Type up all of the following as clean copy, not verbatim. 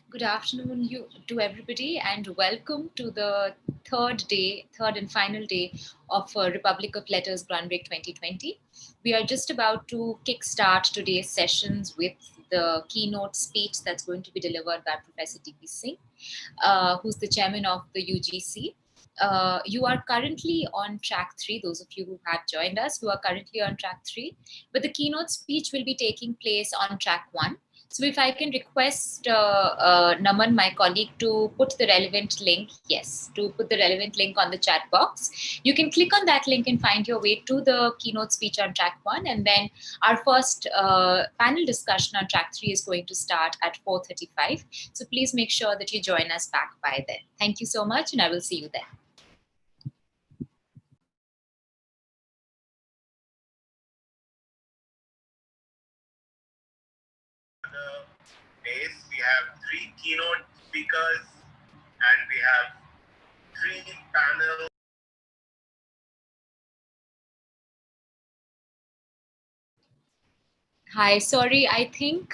Good afternoon to everybody, and welcome to the third and final day of Republic of Letters Grand Break 2020. We are just about to kickstart today's sessions with the keynote speech that's going to be delivered by Professor TP Singh, who's the chairman of the UGC. You are currently on track 3, those of you who have joined us, who are currently on track 3, but the keynote speech will be taking place on track 1. So if I can request Naman, my colleague, to put the relevant link, yes, to put the relevant link on the chat box. You can click on that link and find your way to the keynote speech on track 1. And then our first panel discussion on track 3 is going to start at 4:35. So please make sure that you join us back by then. Thank you so much, and I will see you then. Days. We have 3 keynote speakers and we have 3 panels. Hi, sorry, I think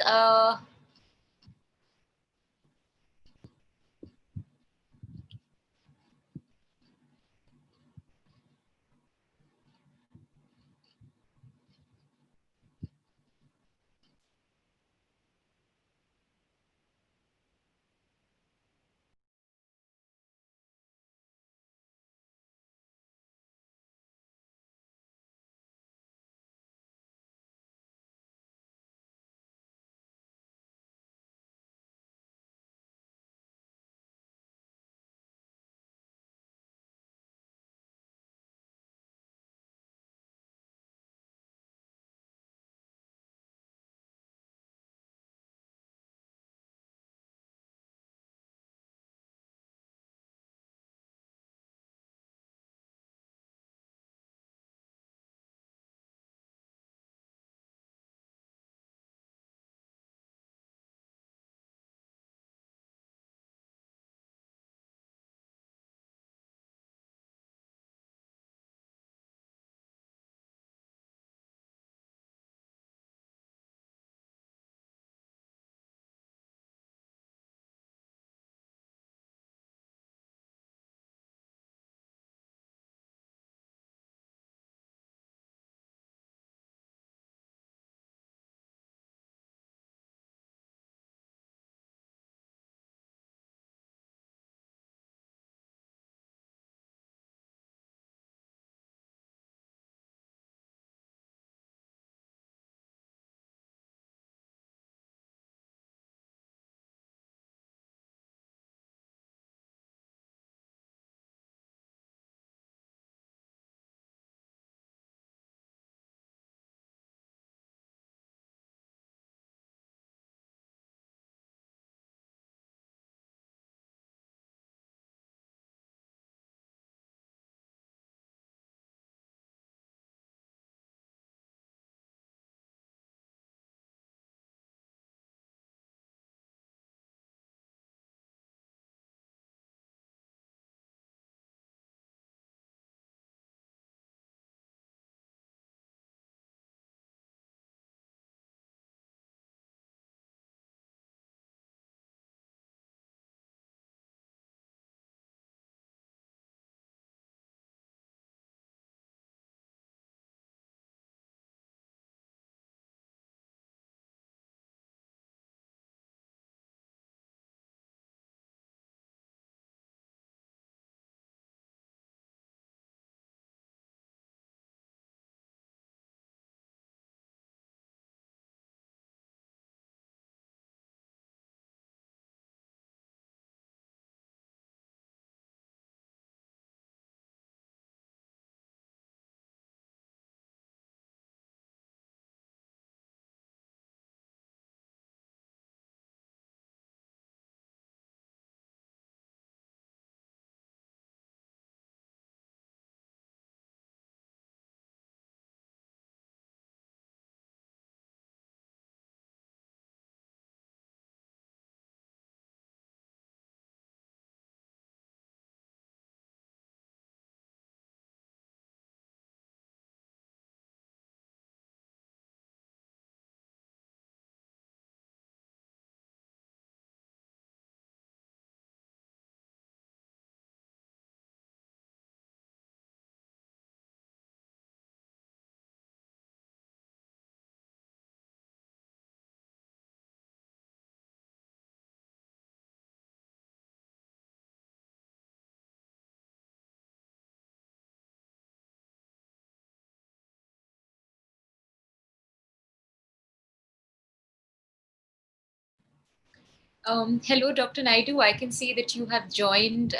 Hello, Dr. Naidu. I can see that you have joined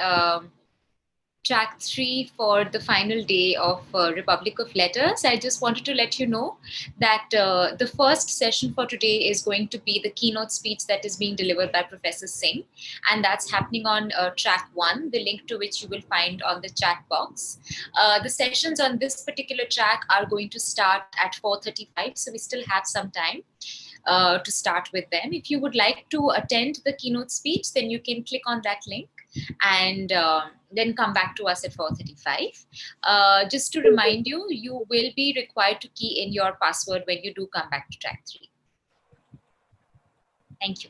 track 3 for the final day of Republic of Letters. I just wanted to let you know that the first session for today is going to be the keynote speech that is being delivered by Professor Singh, and that's happening on track 1, the link to which you will find on the chat box. The sessions on this particular track are going to start at 4:35, so we still have some time to start with them. If you would like to attend the keynote speech, then you can click on that link and then come back to us at 4:35. Just to remind you, you will be required to key in your password when you do come back to track 3. Thank you.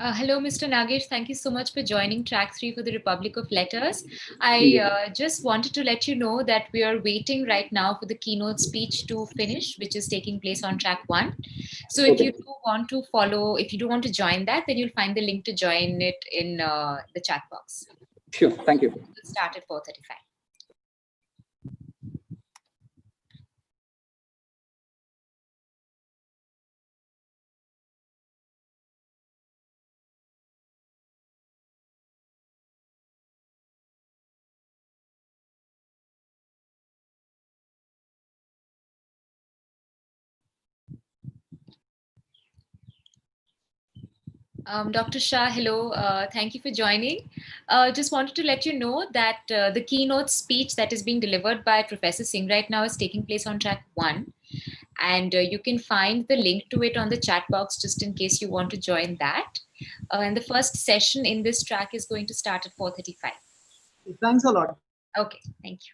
Hello, Mr. Nagesh. Thank you so much for joining track 3 for the Republic of Letters. I just wanted to let you know that we are waiting right now for the keynote speech to finish, which is taking place on track 1. So if you do want to follow, if you do want to join that, then you'll find the link to join it in the chat box. Sure, thank you. We'll start at 4:35. Dr. Shah, hello. Thank you for joining. Just wanted to let you know that the keynote speech that is being delivered by Professor Singh right now is taking place on track 1. And you can find the link to it on the chat box just in case you want to join that. And the first session in this track is going to start at 4:35. Thanks a lot. Okay, thank you.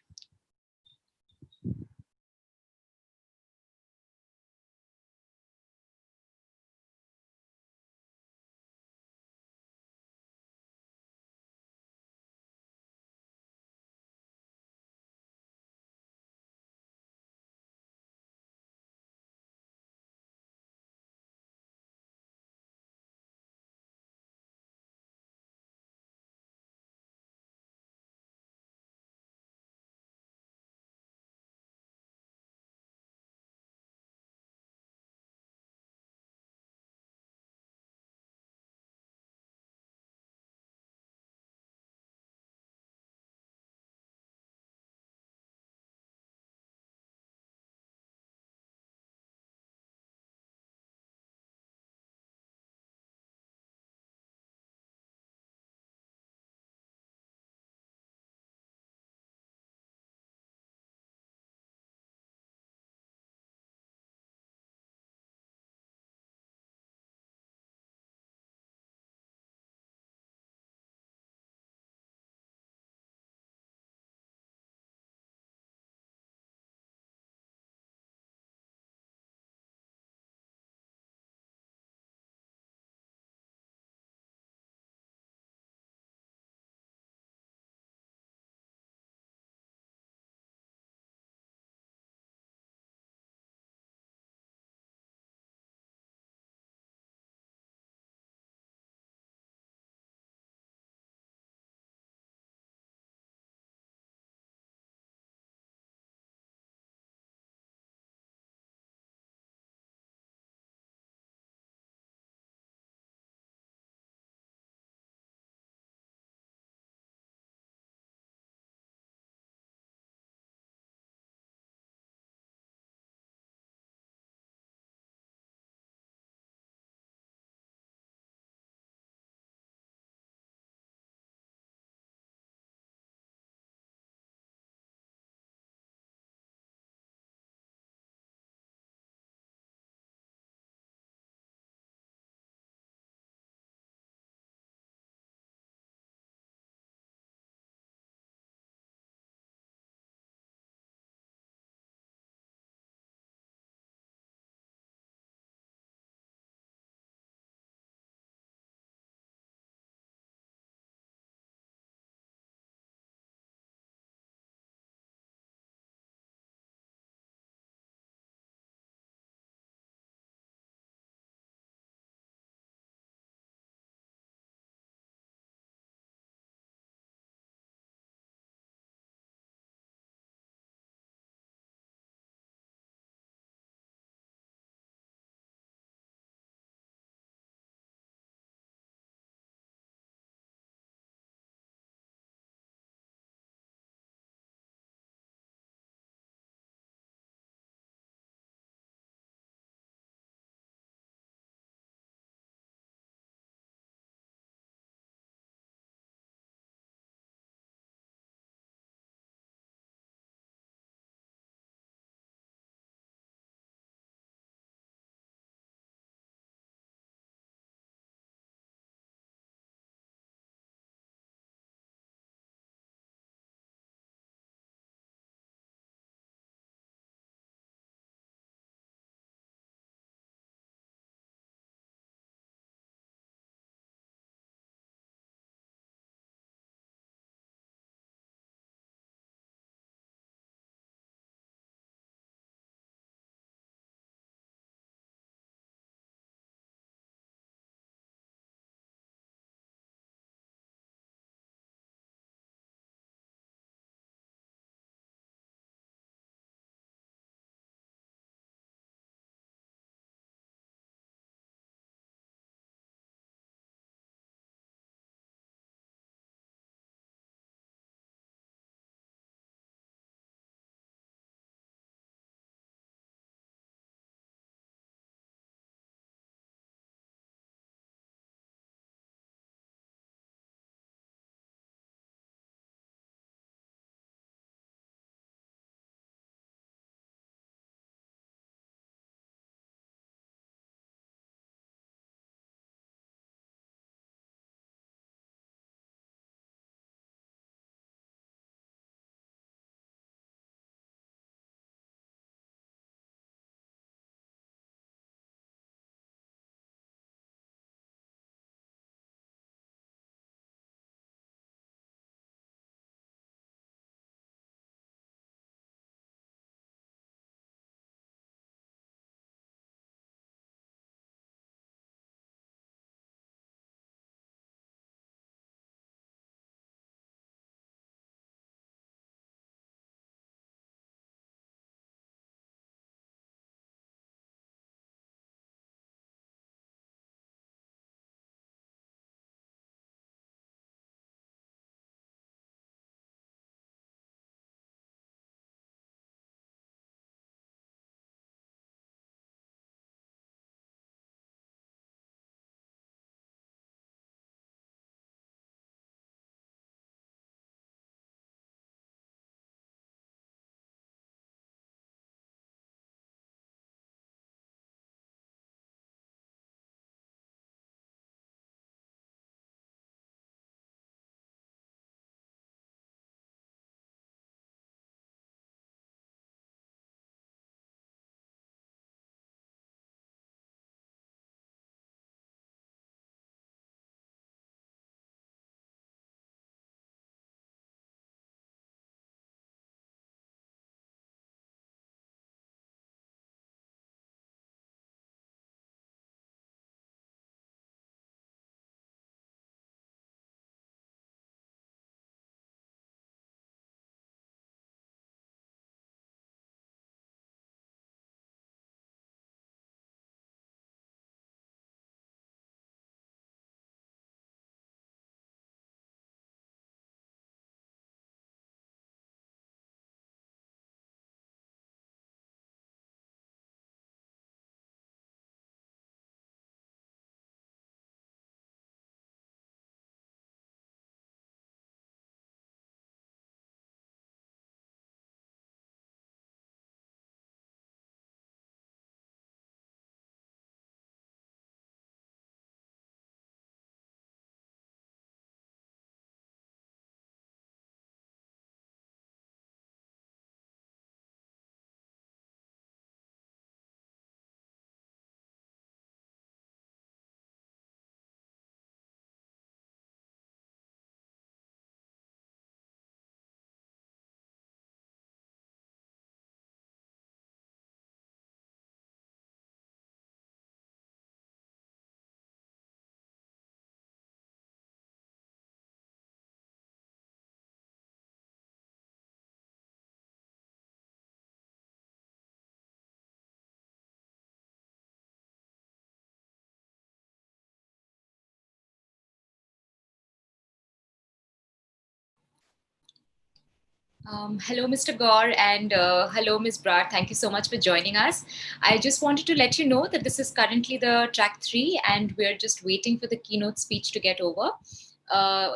Hello, Mr. Kaur, and hello, Ms. Brad. Thank you so much for joining us. I just wanted to let you know that this is currently the track 3, and we're just waiting for the keynote speech to get over,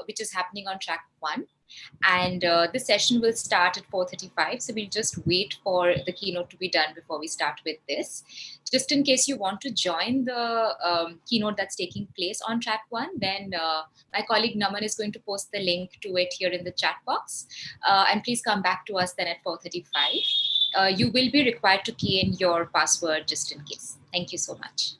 which is happening on track 1. And this session will start at 4:35, so we'll just wait for the keynote to be done before we start with this. Just in case you want to join the keynote that's taking place on track 1, then my colleague Naman is going to post the link to it here in the chat box. And please come back to us then at 4:35. You will be required to key in your password just in case. Thank you so much.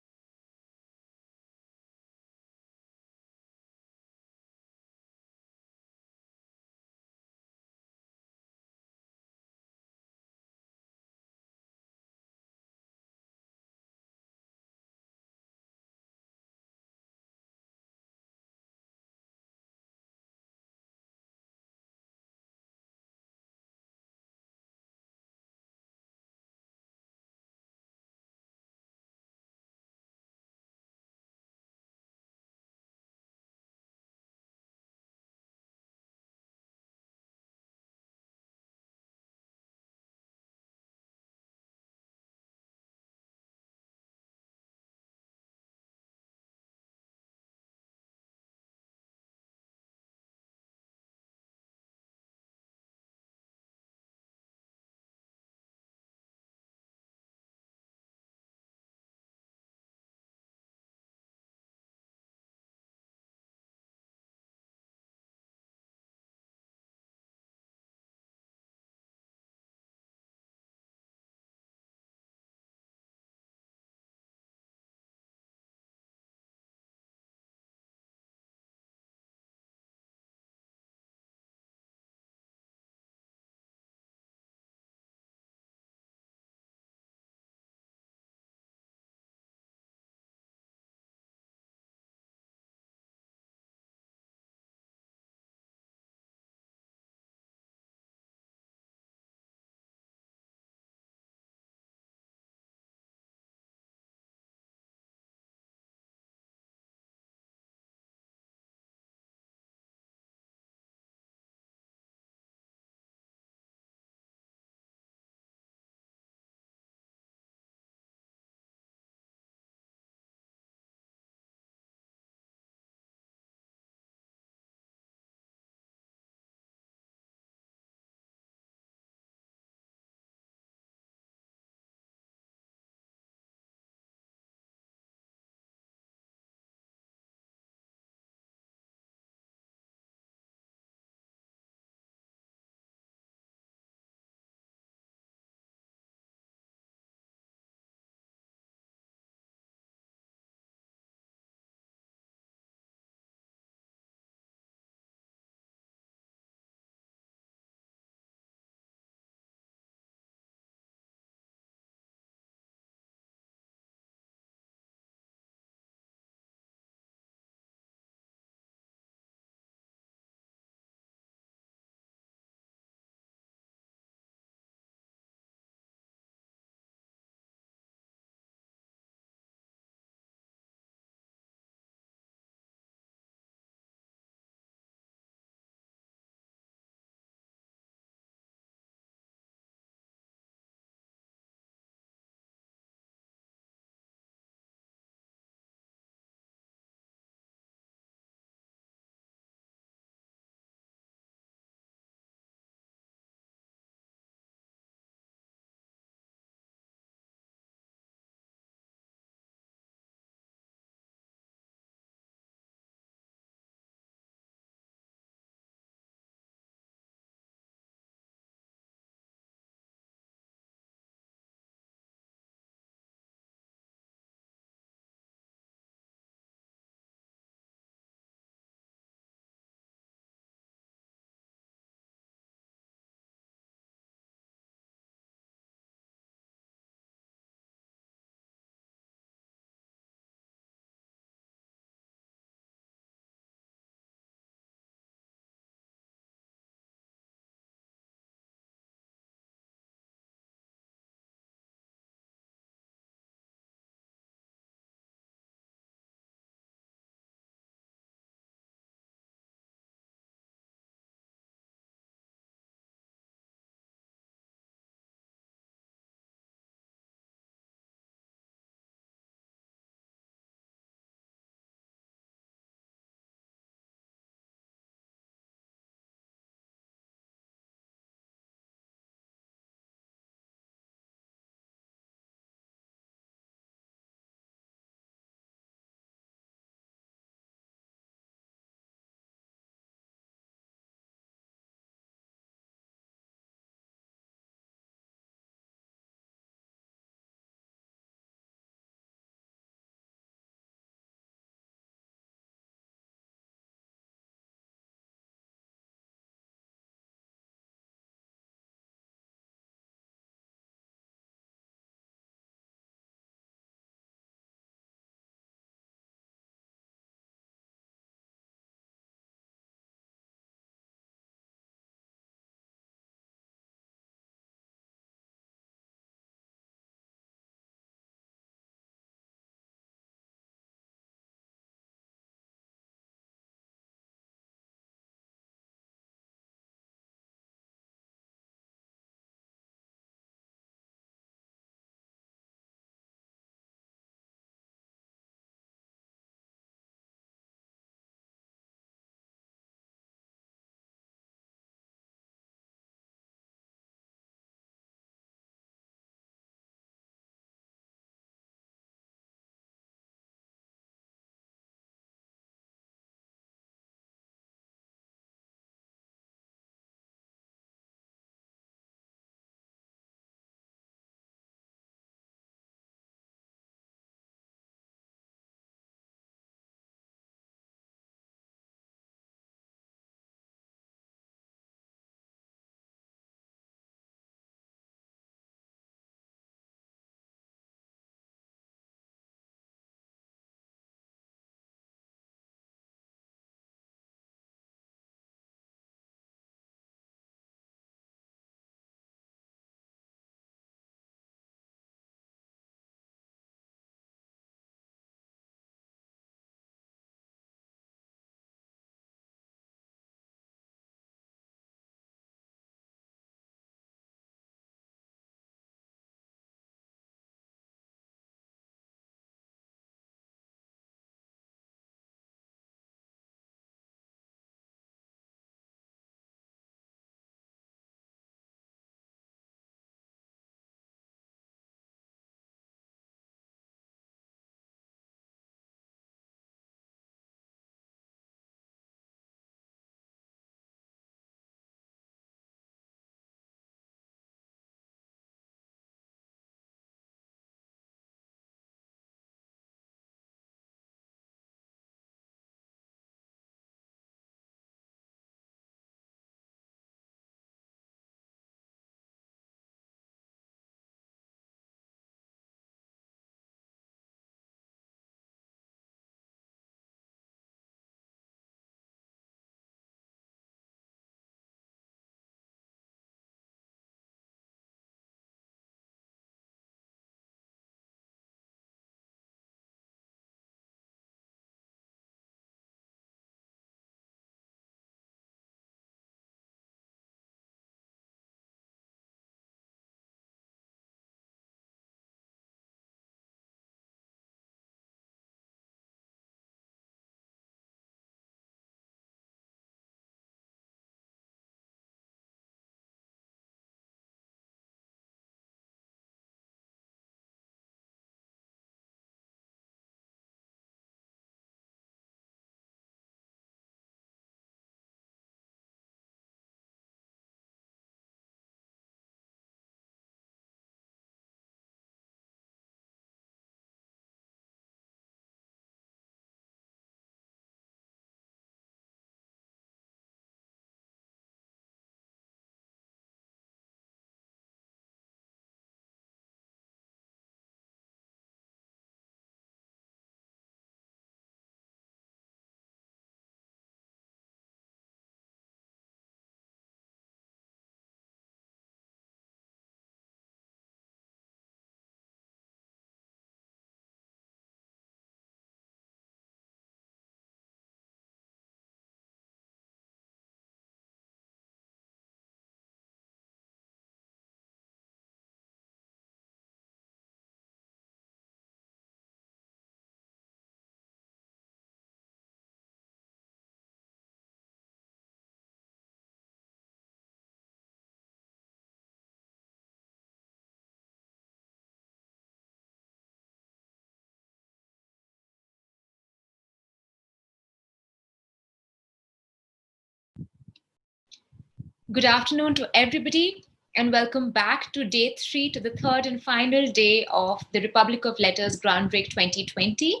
Good afternoon to everybody, and welcome back to day 3, to the third and final day of the Republic of Letters Groundbreak 2020.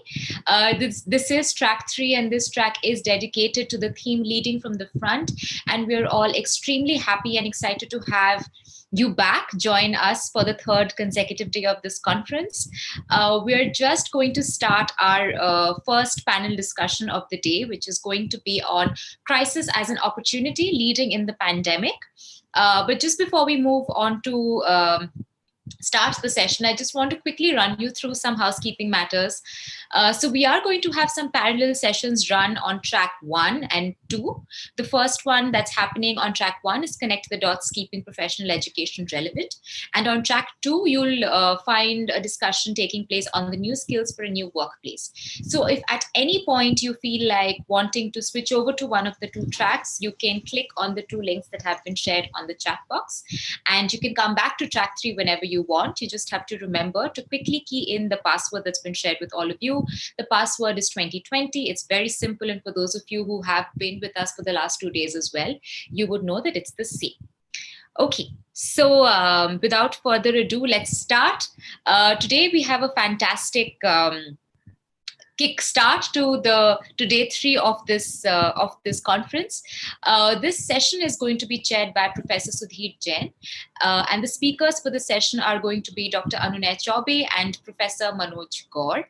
This is track 3, and this track is dedicated to the theme Leading from the Front. And we're all extremely happy and excited to have you back, join us for the third consecutive day of this conference. We're just going to start our first panel discussion of the day, which is going to be on crisis as an opportunity leading in the pandemic. But just before we move on to start the session, I just want to quickly run you through some housekeeping matters. So we are going to have some parallel sessions run on track 1 and 2. The first one that's happening on track 1 is Connect the Dots, Keeping Professional Education Relevant. And on track 2, you'll find a discussion taking place on the new skills for a new workplace. So if at any point you feel like wanting to switch over to one of the two tracks, you can click on the 2 links that have been shared on the chat box. And you can come back to track 3 whenever you want. You just have to remember to quickly key in the password that's been shared with all of you. The password is 2020. It's very simple. And for those of you who have been with us for the last 2 days as well, you would know that it's the same. Okay, so without further ado, let's start. Today we have a fantastic kickstart to day 3 of this conference. This session is going to be chaired by Professor Sudhir Jain, and the speakers for the session are going to be Dr. Untitled Chapter and Professor Manoj Kaur.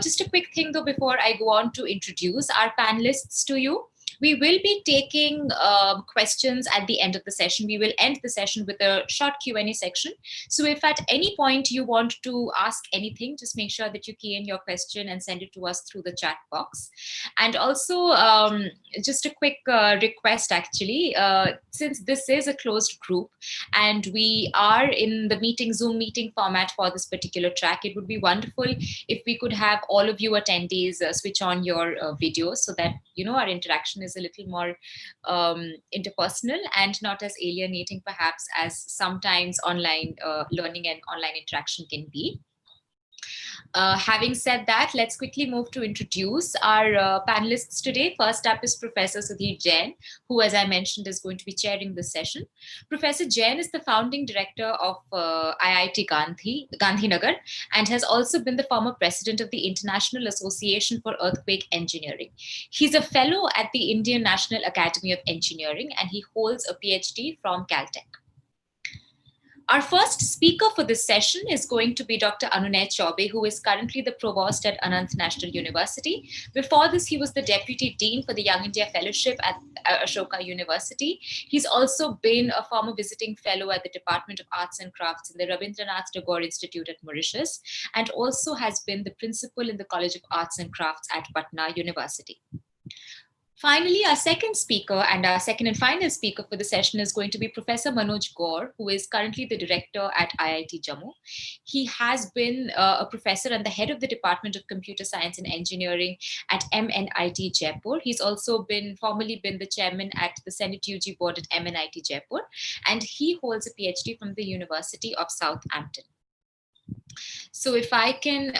Just a quick thing though before I go on to introduce our panelists to you. We will be taking questions at the end of the session. We will end the session with a short Q&A section. So if at any point you want to ask anything, just make sure that you key in your question and send it to us through the chat box. And also, just a quick request actually, since this is a closed group and we are in the Zoom meeting format for this particular track, it would be wonderful if we could have all of you attendees switch on your videos so that, our interaction is a little more interpersonal and not as alienating perhaps as sometimes online learning and online interaction can be. Having said that, let's quickly move to introduce our panelists today. First up is Professor Sudhir Jain, who, as I mentioned, is going to be chairing this session. Professor Jain is the founding director of IIT Gandhinagar, and has also been the former president of the International Association for Earthquake Engineering. He's a fellow at the Indian National Academy of Engineering, and he holds a PhD from Caltech. Our first speaker for this session is going to be Dr. Untitled Chapter, who is currently the provost at Anant National University. Before this, he was the deputy dean for the Young India Fellowship at Shoka University. He's also been a former visiting fellow at the Department of Arts and Crafts in the Rabindranath Tagore Institute at Mauritius, and also has been the principal in the College of Arts and Crafts at Patna University. Finally, our second speaker and our second and final speaker for the session is going to be Professor Manoj Kaur, who is currently the director at IIT Jammu. He has been a professor and the head of the Department of Computer Science and Engineering at MNIT Jaipur. He's also formerly been the chairman at the Senate UG board at MNIT Jaipur, and he holds a PhD from the University of Southampton. So if I can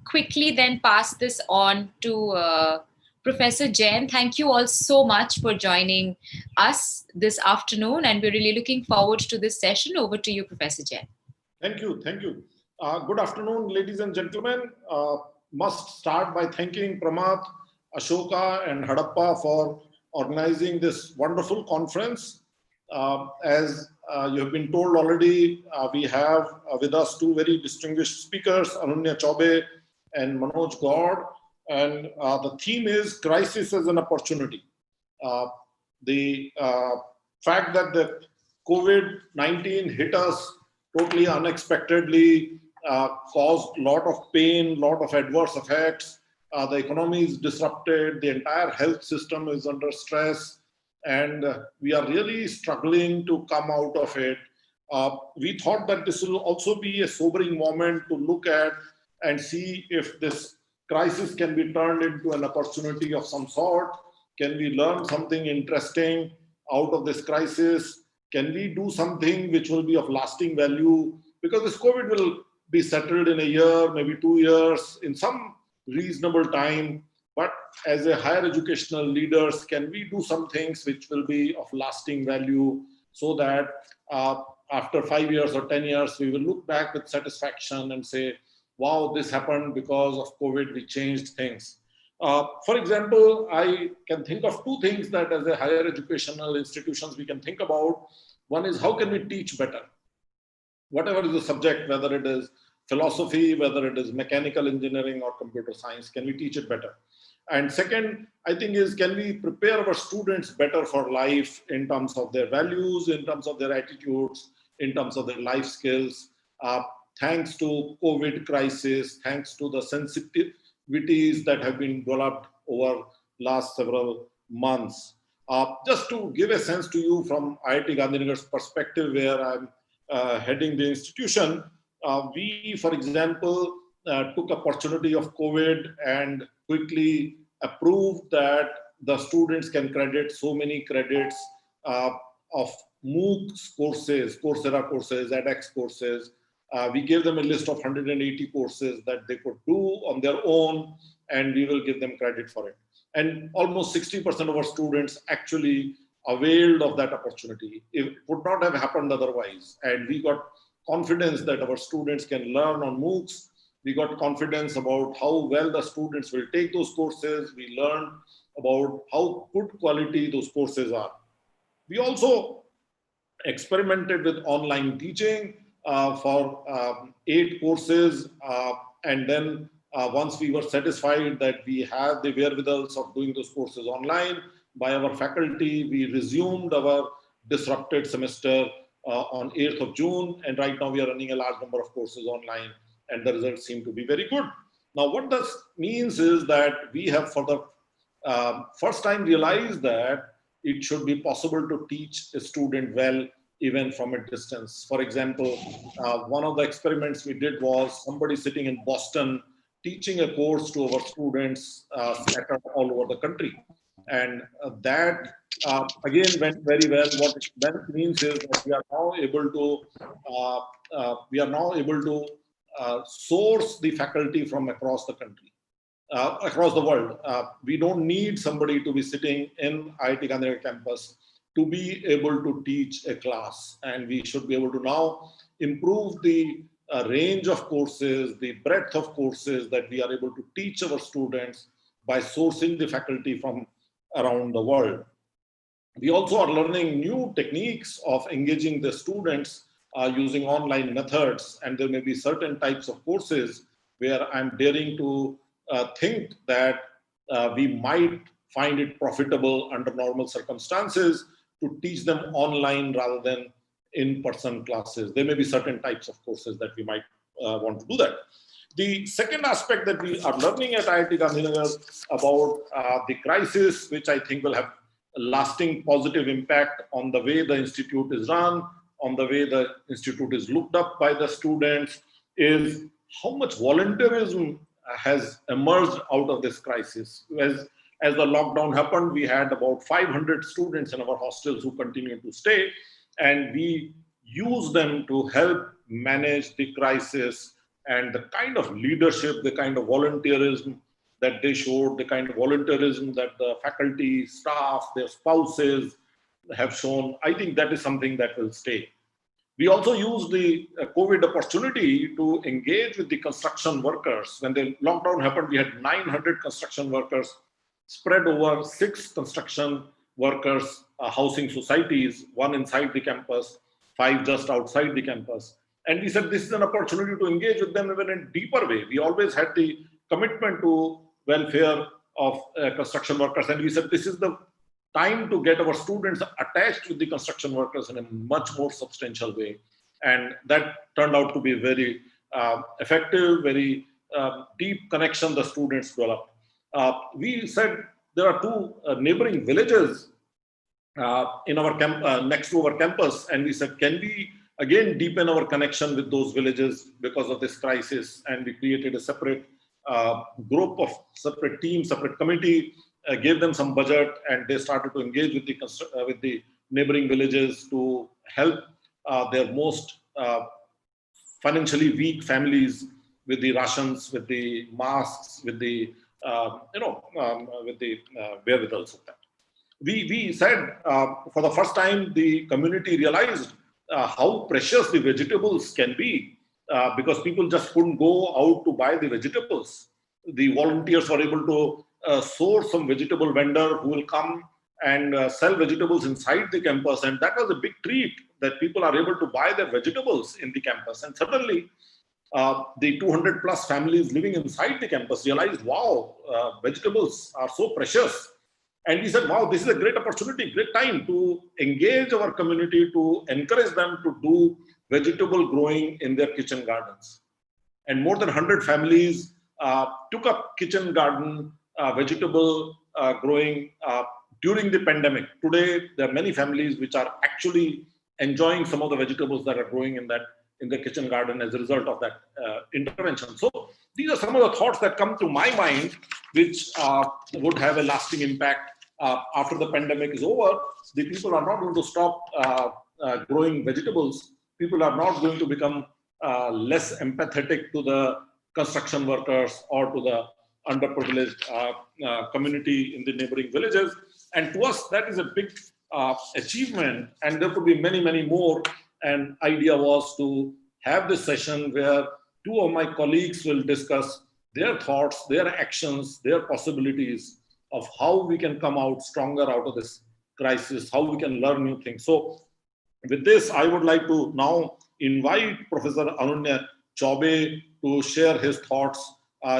quickly then pass this on to Professor Jain, thank you all so much for joining us this afternoon, and we're really looking forward to this session. Over to you, Professor Jain. Thank you. Good afternoon, ladies and gentlemen. Must start by thanking Pramath, Shoka, and Hadappa for organizing this wonderful conference. As you have been told already, we have with us 2 very distinguished speakers, Untitled Chapter and Manoj Kaur. And the theme is crisis as an opportunity. The fact that the COVID-19 hit us totally unexpectedly caused a lot of pain, lot of adverse effects. The economy is disrupted, the entire health system is under stress, and we are really struggling to come out of it. We thought that this will also be a sobering moment to look at and see if this crisis can be turned into an opportunity of some sort. Can we learn something interesting out of this crisis? Can we do something which will be of lasting value? Because this COVID will be settled in a year, maybe 2 years, in some reasonable time. But as a higher educational leaders, can we do some things which will be of lasting value so that after 5 years or 10 years, we will look back with satisfaction and say, wow, this happened because of COVID, we changed things. For example, I can think of two things that as a higher educational institutions we can think about. One is how can we teach better? Whatever is the subject, whether it is philosophy, whether it is mechanical engineering or computer science, can we teach it better? And second, I think is, can we prepare our students better for life in terms of their values, in terms of their attitudes, in terms of their life skills? Thanks to COVID crisis, thanks to the sensitivities that have been developed over last several months. Just to give a sense to you from IIT Gandhinagar's perspective, where I'm heading the institution, we, for example, took opportunity of COVID and quickly approved that the students can credit so many credits of MOOCs courses, Coursera courses, edX courses. We gave them a list of 180 courses that they could do on their own, and we will give them credit for it. And almost 60% of our students actually availed of that opportunity. It would not have happened otherwise. And we got confidence that our students can learn on MOOCs. We got confidence about how well the students will take those courses. We learned about how good quality those courses are. We also experimented with online teaching for 8 courses. And then once we were satisfied that we had the wherewithals of doing those courses online by our faculty, we resumed our disrupted semester on 8th of June. And right now we are running a large number of courses online, and the results seem to be very good. Now, what this means is that we have for the first time realized that it should be possible to teach a student well, even from a distance. For example, one of the experiments we did was somebody sitting in Boston teaching a course to our students scattered all over the country. And that again went very well. What that means is that we are now able to source the faculty from across the country, across the world. We don't need somebody to be sitting in IIT Gandhinagar campus to be able to teach a class, and we should be able to now improve the range of courses, the breadth of courses that we are able to teach our students by sourcing the faculty from around the world. We also are learning new techniques of engaging the students using online methods, and there may be certain types of courses where I'm daring to think that we might find it profitable under normal circumstances to teach them online rather than in-person classes. There may be certain types of courses that we might want to do that. The second aspect that we are learning at IIT Gandhinagar about the crisis, which I think will have a lasting positive impact on the way the institute is run, on the way the institute is looked up by the students, is how much volunteerism has emerged out of this crisis. As the lockdown happened, we had about 500 students in our hostels who continued to stay, and we used them to help manage the crisis. And the kind of leadership, the kind of volunteerism that they showed, the kind of volunteerism that the faculty, staff, their spouses have shown, I think that is something that will stay. We also used the COVID opportunity to engage with the construction workers. When the lockdown happened, we had 900 construction workers spread over 6 construction workers housing societies, 1 inside the campus, 5 just outside the campus. And we said this is an opportunity to engage with them even in a deeper way. We always had the commitment to welfare of construction workers. And we said this is the time to get our students attached with the construction workers in a much more substantial way. And that turned out to be very effective, very deep connection the students developed. We said there are 2 neighboring villages in our next to our campus. And we said, can we again deepen our connection with those villages because of this crisis? And we created a separate group of separate teams, separate committee, gave them some budget, and they started to engage with the neighboring villages to help their most financially weak families with the rations, with the masks, with the with the wherewithals of that. We said for the first time the community realized how precious the vegetables can be because people just couldn't go out to buy the vegetables. The volunteers were able to source some vegetable vendor who will come and sell vegetables inside the campus, and that was a big treat that people are able to buy their vegetables in the campus. And suddenly the 200 plus families living inside the campus realized, wow, vegetables are so precious. And we said, wow, this is a great opportunity, great time to engage our community, to encourage them to do vegetable growing in their kitchen gardens. And more than 100 families took up kitchen garden vegetable growing during the pandemic. Today, there are many families which are actually enjoying some of the vegetables that are growing in the kitchen garden as a result of that intervention. So these are some of the thoughts that come to my mind, which would have a lasting impact after the pandemic is over. The people are not going to stop growing vegetables. People are not going to become less empathetic to the construction workers or to the underprivileged community in the neighboring villages. And to us, that is a big achievement. And there could be many, many more. And idea was to have this session where two of my colleagues will discuss their thoughts, their actions, their possibilities of how we can come out stronger out of this crisis, how we can learn new things. So with this, I would like to now invite Professor Anunya Chaube to share his thoughts.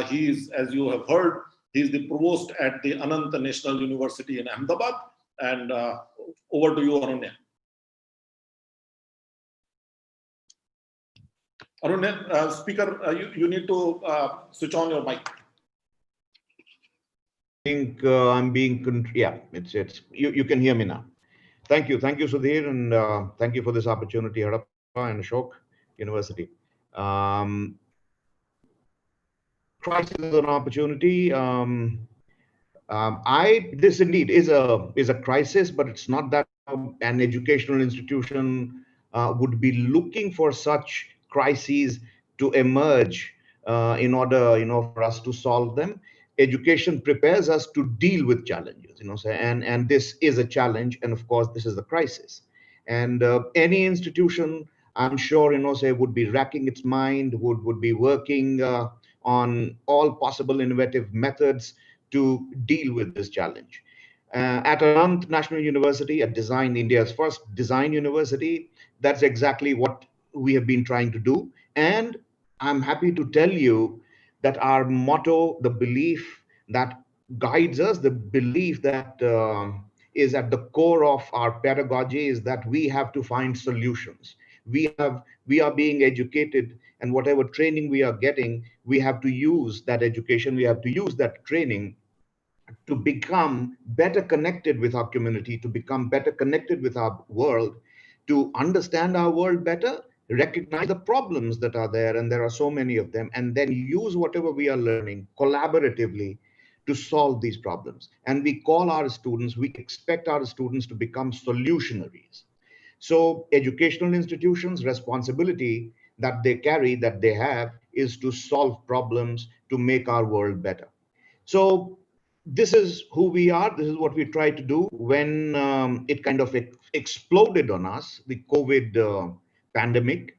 He is, as you have heard, he is the provost at the Anant National University in Ahmedabad. And over to you, Anunya. Anunya, speaker, you need to switch on your mic. I think I'm being, yeah, it's you can hear me now. Thank you, Sudhir, and thank you for this opportunity, Harappa and Ashok University. Crisis is an opportunity. This indeed is a crisis, but it's not that an educational institution would be looking for such crises to emerge in order, for us to solve them. Education prepares us to deal with challenges, and this is a challenge, and of course, this is the crisis. And any institution, I'm sure, would be racking its mind, would be working on all possible innovative methods to deal with this challenge. At Anant National University, at Design, India's first design university, that's exactly what we have been trying to do. And I'm happy to tell you that our motto, the belief that guides us, the belief that is at the core of our pedagogy is that we have to find solutions. We are being educated, and whatever training we are getting, we have to use that education, we have to use that training to become better connected with our community, to become better connected with our world, to understand our world better, recognize the problems that are there, and there are so many of them, and then use whatever we are learning collaboratively to solve these problems. And we call our students, we expect our students to become solutionaries. So educational institutions' responsibility that they carry, that they have, is to solve problems, to make our world better. So this is who we are. This is what we try to do. When it kind of exploded on us, the COVID pandemic,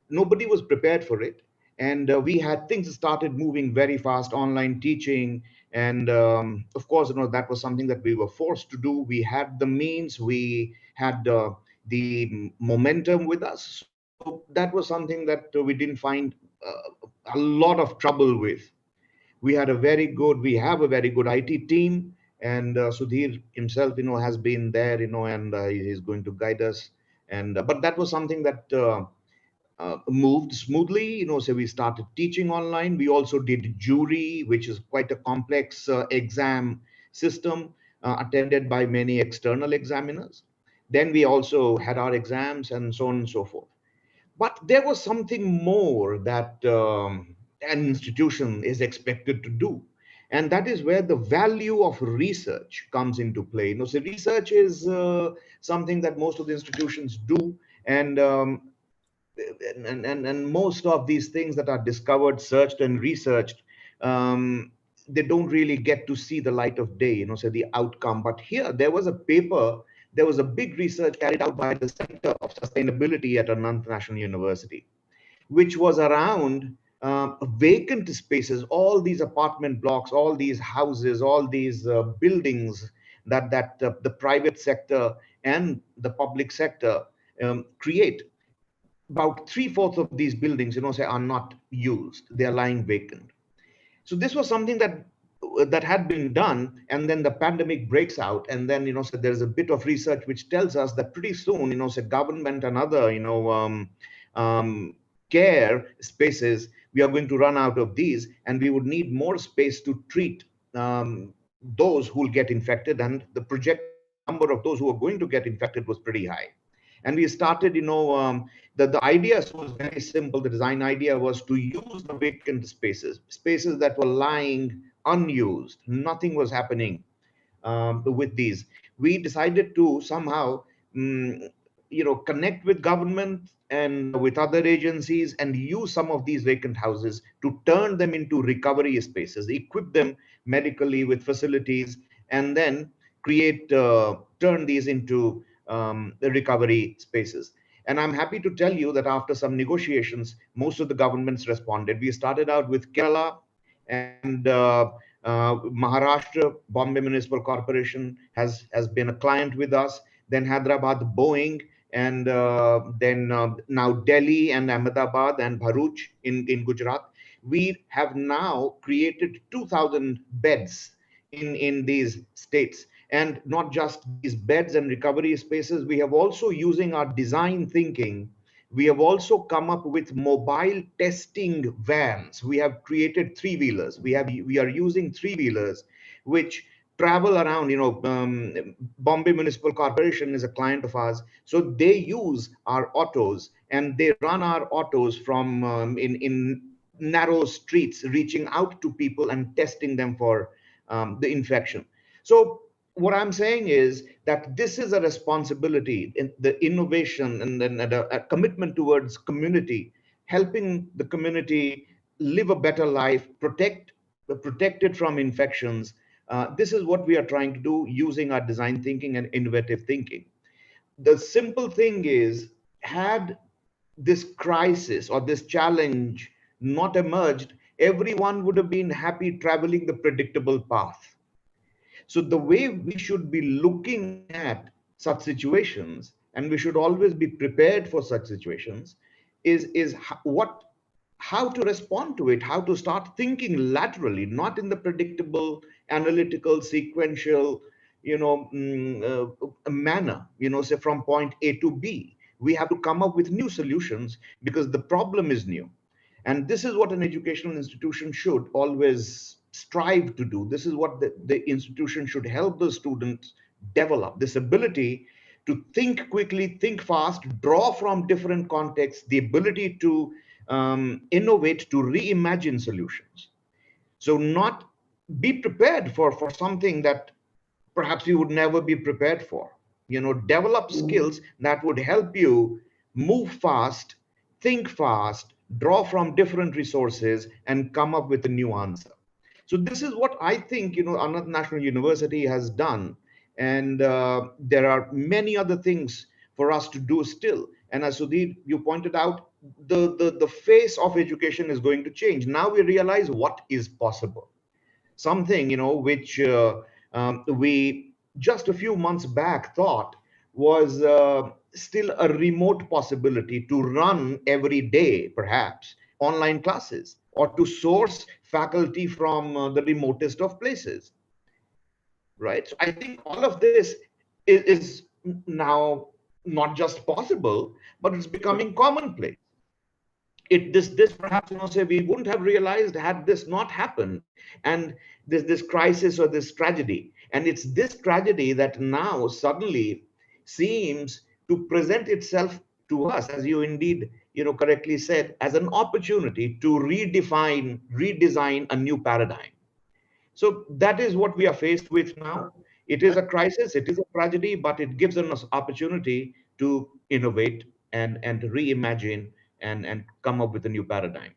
nobody was prepared for it. And we had things started moving very fast, online teaching. And of course, that was something that we were forced to do. We had the means, we had the momentum with us. So that was something that we didn't find a lot of trouble with. We have a very good IT team, and Sudhir himself, has been there, and he's going to guide us. And but that was something that moved smoothly, so we started teaching online. We also did jury, which is quite a complex exam system, attended by many external examiners. Then we also had our exams and so on and so forth. But there was something more that an institution is expected to do. And that is where the value of research comes into play. So research is something that most of the institutions do. And most of these things that are discovered, searched, and researched, they don't really get to see the light of day, so the outcome. But here there was a paper, there was a big research carried out by the Center of Sustainability at an international university, which was around vacant spaces, all these apartment blocks, all these houses, all these buildings that the private sector and the public sector create. About three-fourths of these buildings, say, are not used; they are lying vacant. So this was something that had been done, and then the pandemic breaks out, and then so there's a bit of research which tells us that pretty soon, say, government and other um, care spaces, we are going to run out of these, and we would need more space to treat those who will get infected, and the projected number of those who are going to get infected was pretty high. And we started, the idea was very simple. The design idea was to use the vacant spaces that were lying unused. Nothing was happening with these. We decided to somehow, connect with government and with other agencies and use some of these vacant houses to turn them into recovery spaces, equip them medically with facilities, and then turn these into the recovery spaces. And I'm happy to tell you that after some negotiations, most of the governments responded. We started out with Kerala and Maharashtra. Bombay Municipal Corporation has been a client with us. Then Hyderabad, Boeing, and then now Delhi and Ahmedabad and Bharuch in Gujarat. We have now created 2,000 beds in these states. And not just these beds and recovery spaces, we have also, using our design thinking, we have also come up with mobile testing vans. We have created three-wheelers. We are using three-wheelers which travel around. Bombay Municipal Corporation is a client of ours, so they use our autos and they run our autos from in narrow streets, reaching out to people and testing them for the infection. So what I'm saying is that this is a responsibility in the innovation and then a commitment towards community, helping the community live a better life, protect it from infections. This is what we are trying to do using our design thinking and innovative thinking. The simple thing is, had this crisis or this challenge not emerged, everyone would have been happy traveling the predictable path. So the way we should be looking at such situations, and we should always be prepared for such situations, is how to respond to it, how to start thinking laterally, not in the predictable, analytical, sequential, manner. Say from point A to B, we have to come up with new solutions because the problem is new. And this is what an educational institution should always strive to do. This is what the institution should help the students develop, this ability to think quickly, think fast, draw from different contexts, the ability to innovate, to reimagine solutions. So not be prepared for something that perhaps you would never be prepared for. Develop skills that would help you move fast, think fast, draw from different resources, and come up with a new answer. So this is what I think, Anant National University has done. And there are many other things for us to do still. And as Sudhir, you pointed out, the face of education is going to change. Now we realize what is possible. Something, which we just a few months back thought was still a remote possibility, to run every day, perhaps, online classes, or to source faculty from the remotest of places, right? So I think all of this is now not just possible, but it's becoming commonplace. This perhaps, say, we wouldn't have realized had this not happened, and this crisis or this tragedy. And it's this tragedy that now suddenly seems to present itself to us, as you indeed correctly said, as an opportunity to redesign a new paradigm. So that is what we are faced with now. It is a crisis, it is a tragedy, but it gives us opportunity to innovate and to reimagine and come up with a new paradigm.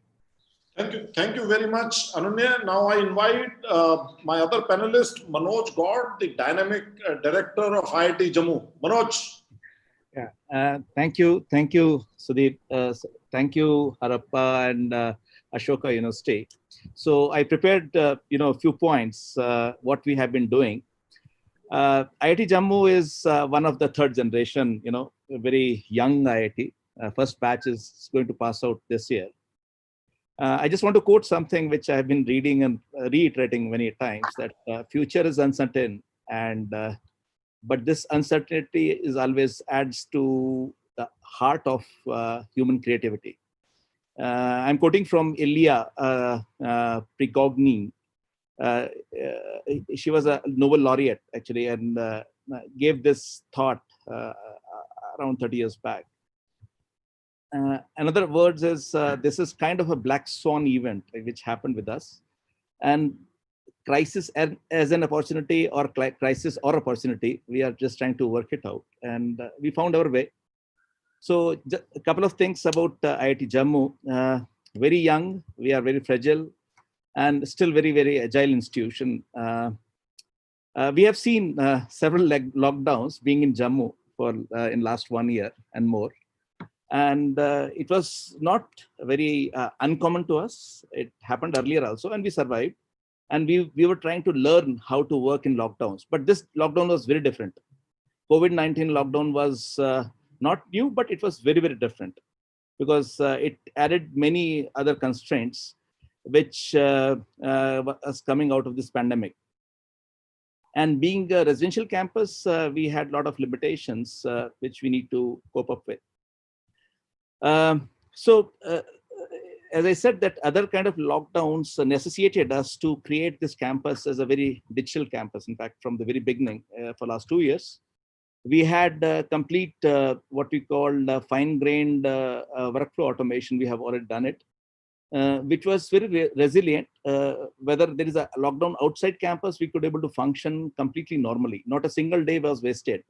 Thank you very much, Ananya. Now I invite my other panelist, Manoj God, the dynamic director of IIT Jammu. Manoj. Yeah, thank you, Sudeep. Thank you, Harappa and Ashoka University. So I prepared, a few points what we have been doing. IIT Jammu is one of the third generation, a very young IIT. First batch is going to pass out this year. I just want to quote something which I've been reading and reiterating many times, that future is uncertain, and but this uncertainty is always adds to the heart of human creativity. I'm quoting from Ilya Prigogine. She was a Nobel laureate actually, and gave this thought around 30 years back. Another words is this is kind of a black swan event which happened with us, and crisis as an opportunity, or crisis or opportunity, we are just trying to work it out, and we found our way. So a couple of things about IIT Jammu. Very young, we are very fragile, and still very, very agile institution. We have seen several lockdowns being in Jammu for in last 1 year and more. And it was not very uncommon to us. It happened earlier also, and we survived. And we were trying to learn how to work in lockdowns. But this lockdown was very different. COVID-19 lockdown was not new, but it was very, very different, because it added many other constraints which was coming out of this pandemic. And being a residential campus, we had a lot of limitations which we need to cope up with. So as I said, that other kind of lockdowns necessitated us to create this campus as a very digital campus. In fact, from the very beginning, for last 2 years, we had complete what we call fine-grained workflow automation. We have already done it, which was very resilient. Whether there is a lockdown outside campus, we could able to function completely normally. Not a single day was wasted.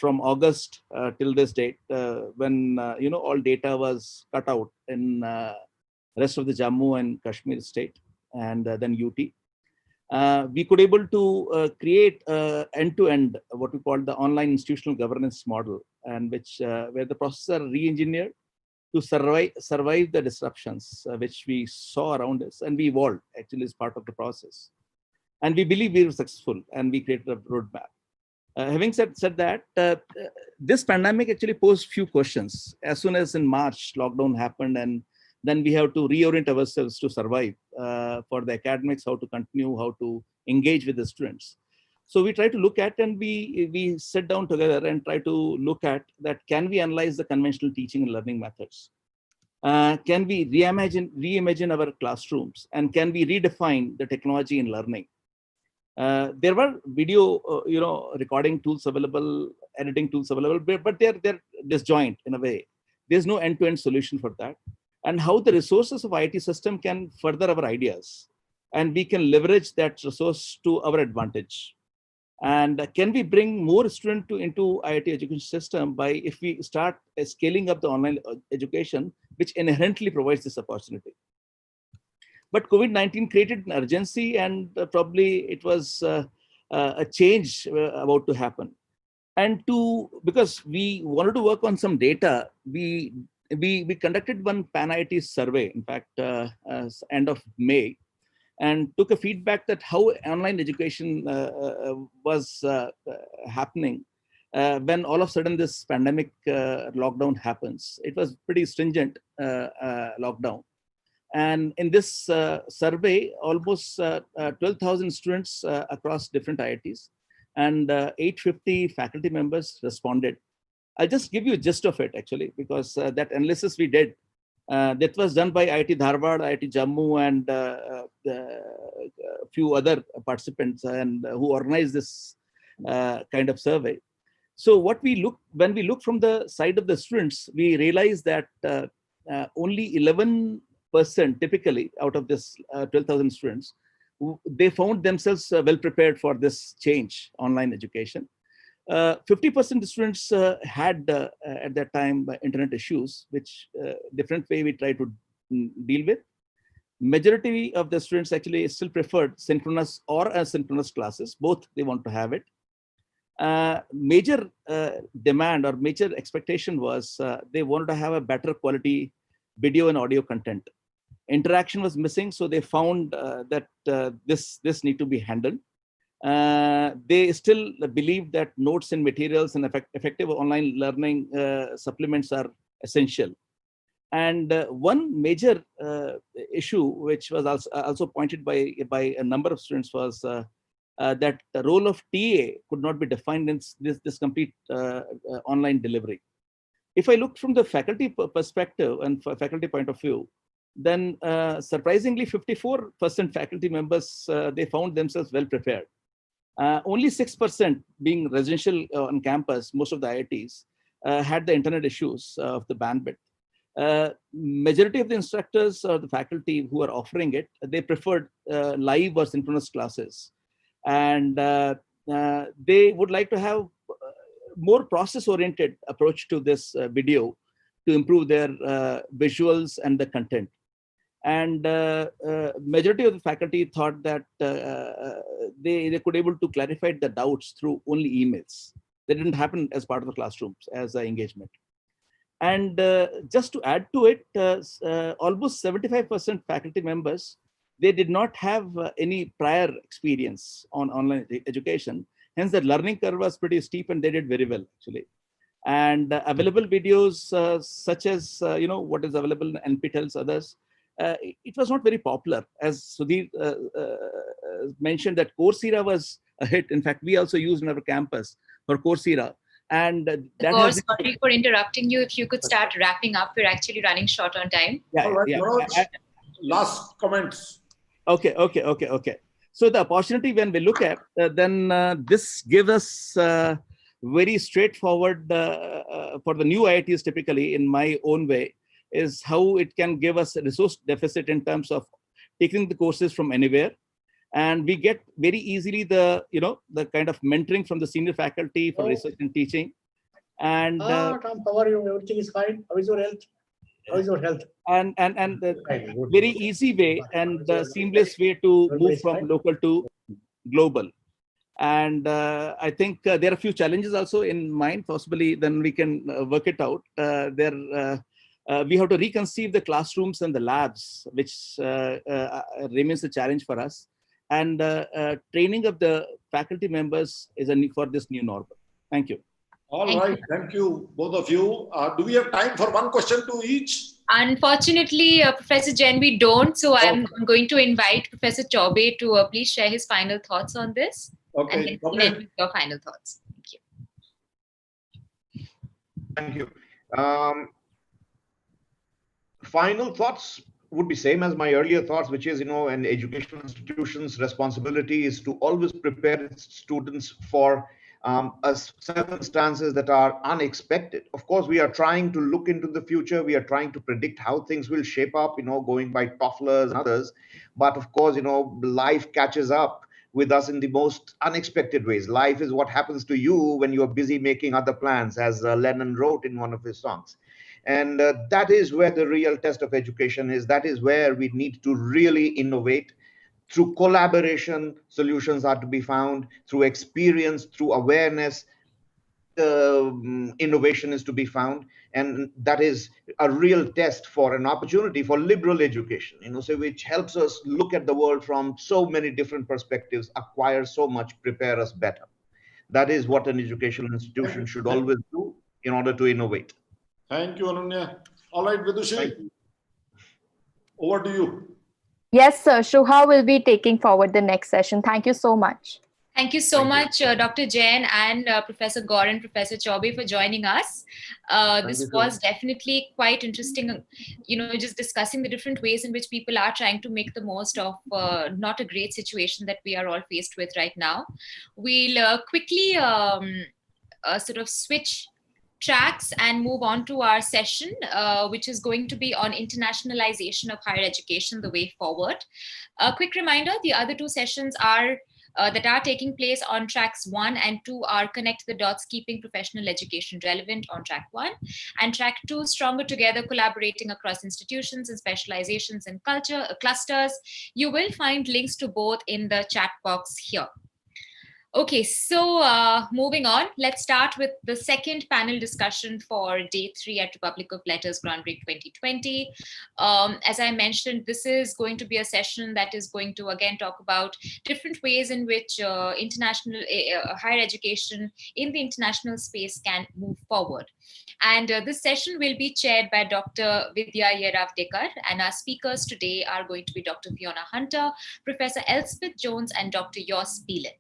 From August till this date, when all data was cut out in rest of the Jammu and Kashmir state, and then UT, we could able to create end-to-end what we call the online institutional governance model, and which where the processes are re-engineered to survive the disruptions which we saw around us, and we evolved actually as part of the process. And we believe we were successful, and we created a roadmap. Having said that, this pandemic actually posed few questions. As soon as in March, lockdown happened, and then we have to reorient ourselves to survive for the academics, how to continue, how to engage with the students. So we try to look at, and we sit down together and try to look at that, can we analyze the conventional teaching and learning methods? Can we reimagine our classrooms? And can we redefine the technology in learning? There were video, recording tools available, editing tools available, but they're disjoint in a way. There's no end-to-end solution for that. And how the resources of IT system can further our ideas, and we can leverage that resource to our advantage. And can we bring more students into IIT education system by if we start scaling up the online education, which inherently provides this opportunity. But COVID-19 created an urgency, and probably it was a change about to happen. And because we wanted to work on some data, we conducted one Pan-IIT survey, in fact, end of May, and took a feedback that how online education was happening when all of a sudden this pandemic lockdown happens. It was pretty stringent lockdown. And in this survey, almost 12,000 students across different IITs and 850 faculty members responded. I'll just give you a gist of it actually, because that analysis we did, that was done by IIT Dharwad, IIT Jammu, and a few other participants and who organized this kind of survey. So when we look from the side of the students, we realize that only 11% typically out of this 12,000 students, they found themselves well prepared for this change, online education. 50% students had at that time internet issues, which different way we try to deal with. Majority of the students actually still preferred synchronous or asynchronous classes. Both they want to have it. Major demand or major expectation was they wanted to have a better quality video and audio content. Interaction was missing, so they found that this need to be handled. They still believe that notes and materials and effective online learning supplements are essential. And one major issue, which was also pointed by a number of students, was that the role of TA could not be defined in this complete online delivery. If I look from the faculty perspective and faculty point of view, then surprisingly 54% faculty members, they found themselves well prepared. Only 6% being residential on campus, most of the IITs had the internet issues of the bandwidth. Majority of the instructors or the faculty who are offering it, they preferred live or synchronous classes. And they would like to have more process-oriented approach to this video to improve their visuals and the content. And majority of the faculty thought that they could able to clarify the doubts through only emails. They didn't happen as part of the classrooms as an engagement. And just to add to it, almost 75% faculty members, they did not have any prior experience on online education. Hence, the learning curve was pretty steep, and they did very well actually. And available videos such as what is available in NPTEL's others, it was not very popular. As Sudhir mentioned, that Coursera was a hit. In fact, we also used in our campus for Coursera. And that Kaur, sorry for interrupting you. If you could start wrapping up, we're actually running short on time. Yeah, All right, yeah. Manoj, last comments. Okay. So the opportunity when we look at, then this gives us very straightforward for the new IITs typically, in my own way, is how it can give us a resource deficit in terms of taking the courses from anywhere. And we get very easily the kind of mentoring from the senior faculty for research and teaching. And Tom, how are you? Everything is fine. How is your health? How is your health? And the very easy way and the seamless way to move from local to global. And I think there are a few challenges also in mind. Possibly then we can work it out. We have to reconceive the classrooms and the labs, which remains a challenge for us. And training of the faculty members is a need for this new normal. Thank you. All right, thank you, both of you. Do we have time for one question to each? Unfortunately, Professor Jain, we don't. So I'm going to invite Professor Chaubey to please share his final thoughts on this. Okay, and then your final thoughts. Thank you. Thank you. Final thoughts would be same as my earlier thoughts, which is, an educational institution's responsibility is to always prepare its students for circumstances that are unexpected. Of course, we are trying to look into the future. We are trying to predict how things will shape up, going by Tofflers and others. But of course, life catches up with us in the most unexpected ways. Life is what happens to you when you're busy making other plans, as Lennon wrote in one of his songs. And that is where the real test of education is. That is where we need to really innovate. Through collaboration, solutions are to be found. Through experience, through awareness, innovation is to be found. And that is a real test for an opportunity for liberal education, so which helps us look at the world from so many different perspectives, acquire so much, prepare us better. That is what an educational institution should always do in order to innovate. Thank you, Ananya. All right, Vidushi, over to you. Yes, sir. Shoka will be taking forward the next session. Thank you so much. Thank you so much, Dr. Jain and Professor Kaur and Professor Chaubey for joining us. This was definitely quite interesting, just discussing the different ways in which people are trying to make the most of not a great situation that we are all faced with right now. We'll quickly sort of switch tracks and move on to our session, which is going to be on internationalization of higher education, the way forward. A quick reminder, the other two sessions are that are taking place on tracks 1 and 2 are Connect the Dots, Keeping Professional Education Relevant on track 1, and track 2, Stronger Together, Collaborating Across Institutions and Specializations and Culture Clusters. You will find links to both in the chat box here. Okay, so moving on, let's start with the second panel discussion for day 3 at Republic of Letters Grand Break 2020. As I mentioned, this is going to be a session that is going to again talk about different ways in which international higher education in the international space can move forward. And this session will be chaired by Dr. Vidya Yeravdekar, and our speakers today are going to be Dr. Fiona Hunter, Professor Elspeth Jones, and Dr. Jos Bielen.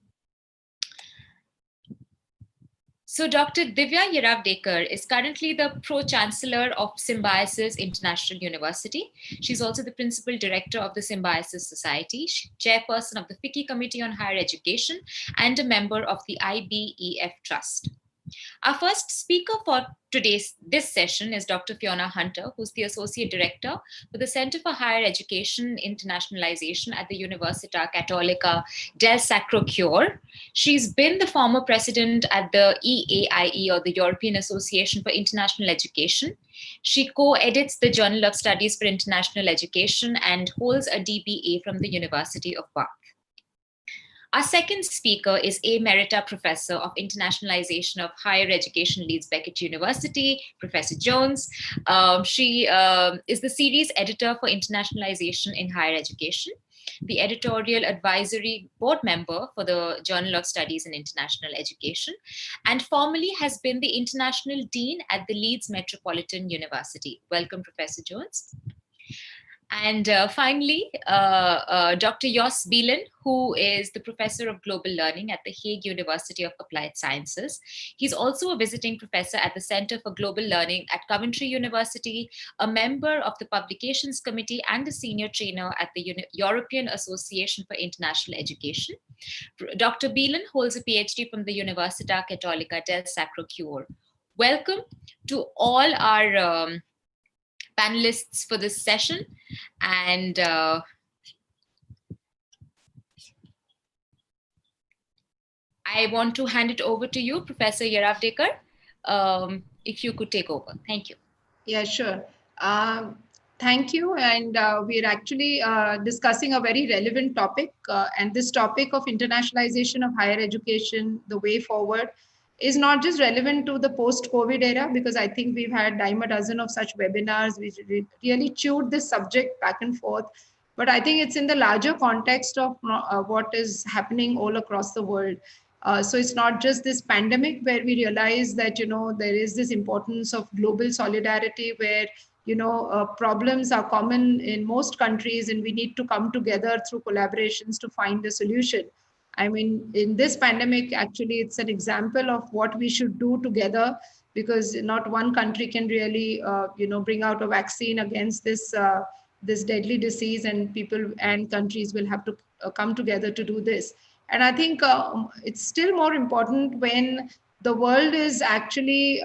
So Dr. Divya Yeravdekar is currently the Pro-Chancellor of Symbiosis International University. She's also the Principal Director of the Symbiosis Society, Chairperson of the FICCI Committee on Higher Education, and a member of the IBEF Trust. Our first speaker for this session is Dr. Fiona Hunter, who's the Associate Director for the Center for Higher Education Internationalization at the Università Cattolica del Sacro Cuore. She's been the former president at the EAIE, or the European Association for International Education. She co-edits the Journal of Studies for International Education and holds a DBA from the University of Bath. Our second speaker is Emerita Professor of Internationalization of Higher Education, Leeds Beckett University, Professor Jones. She is the series editor for Internationalization in Higher Education, the editorial advisory board member for the Journal of Studies in International Education, and formerly has been the International Dean at the Leeds Metropolitan University. Welcome, Professor Jones. And finally, Dr. Jos Bielen, who is the Professor of Global Learning at the Hague University of Applied Sciences. He's also a visiting professor at the Center for Global Learning at Coventry University, a member of the Publications Committee, and a senior trainer at the European Association for International Education. Dr. Bielen holds a PhD from the Università Cattolica del Sacro Cuore. Welcome to all our panelists for this session, and I want to hand it over to you, Professor Yeravdekar, if you could take over. Thank you. Yeah, sure. Thank you. And we're actually discussing a very relevant topic. And this topic of internationalization of higher education, the way forward, is not just relevant to the post-COVID era, because I think we've had dime a dozen of such webinars. We really chewed this subject back and forth. But I think it's in the larger context of what is happening all across the world. So it's not just this pandemic where we realize that, there is this importance of global solidarity where, problems are common in most countries and we need to come together through collaborations to find a solution. I mean, in this pandemic, actually, it's an example of what we should do together, because not one country can really, bring out a vaccine against this this deadly disease, and people and countries will have to come together to do this. And I think it's still more important when the world is actually,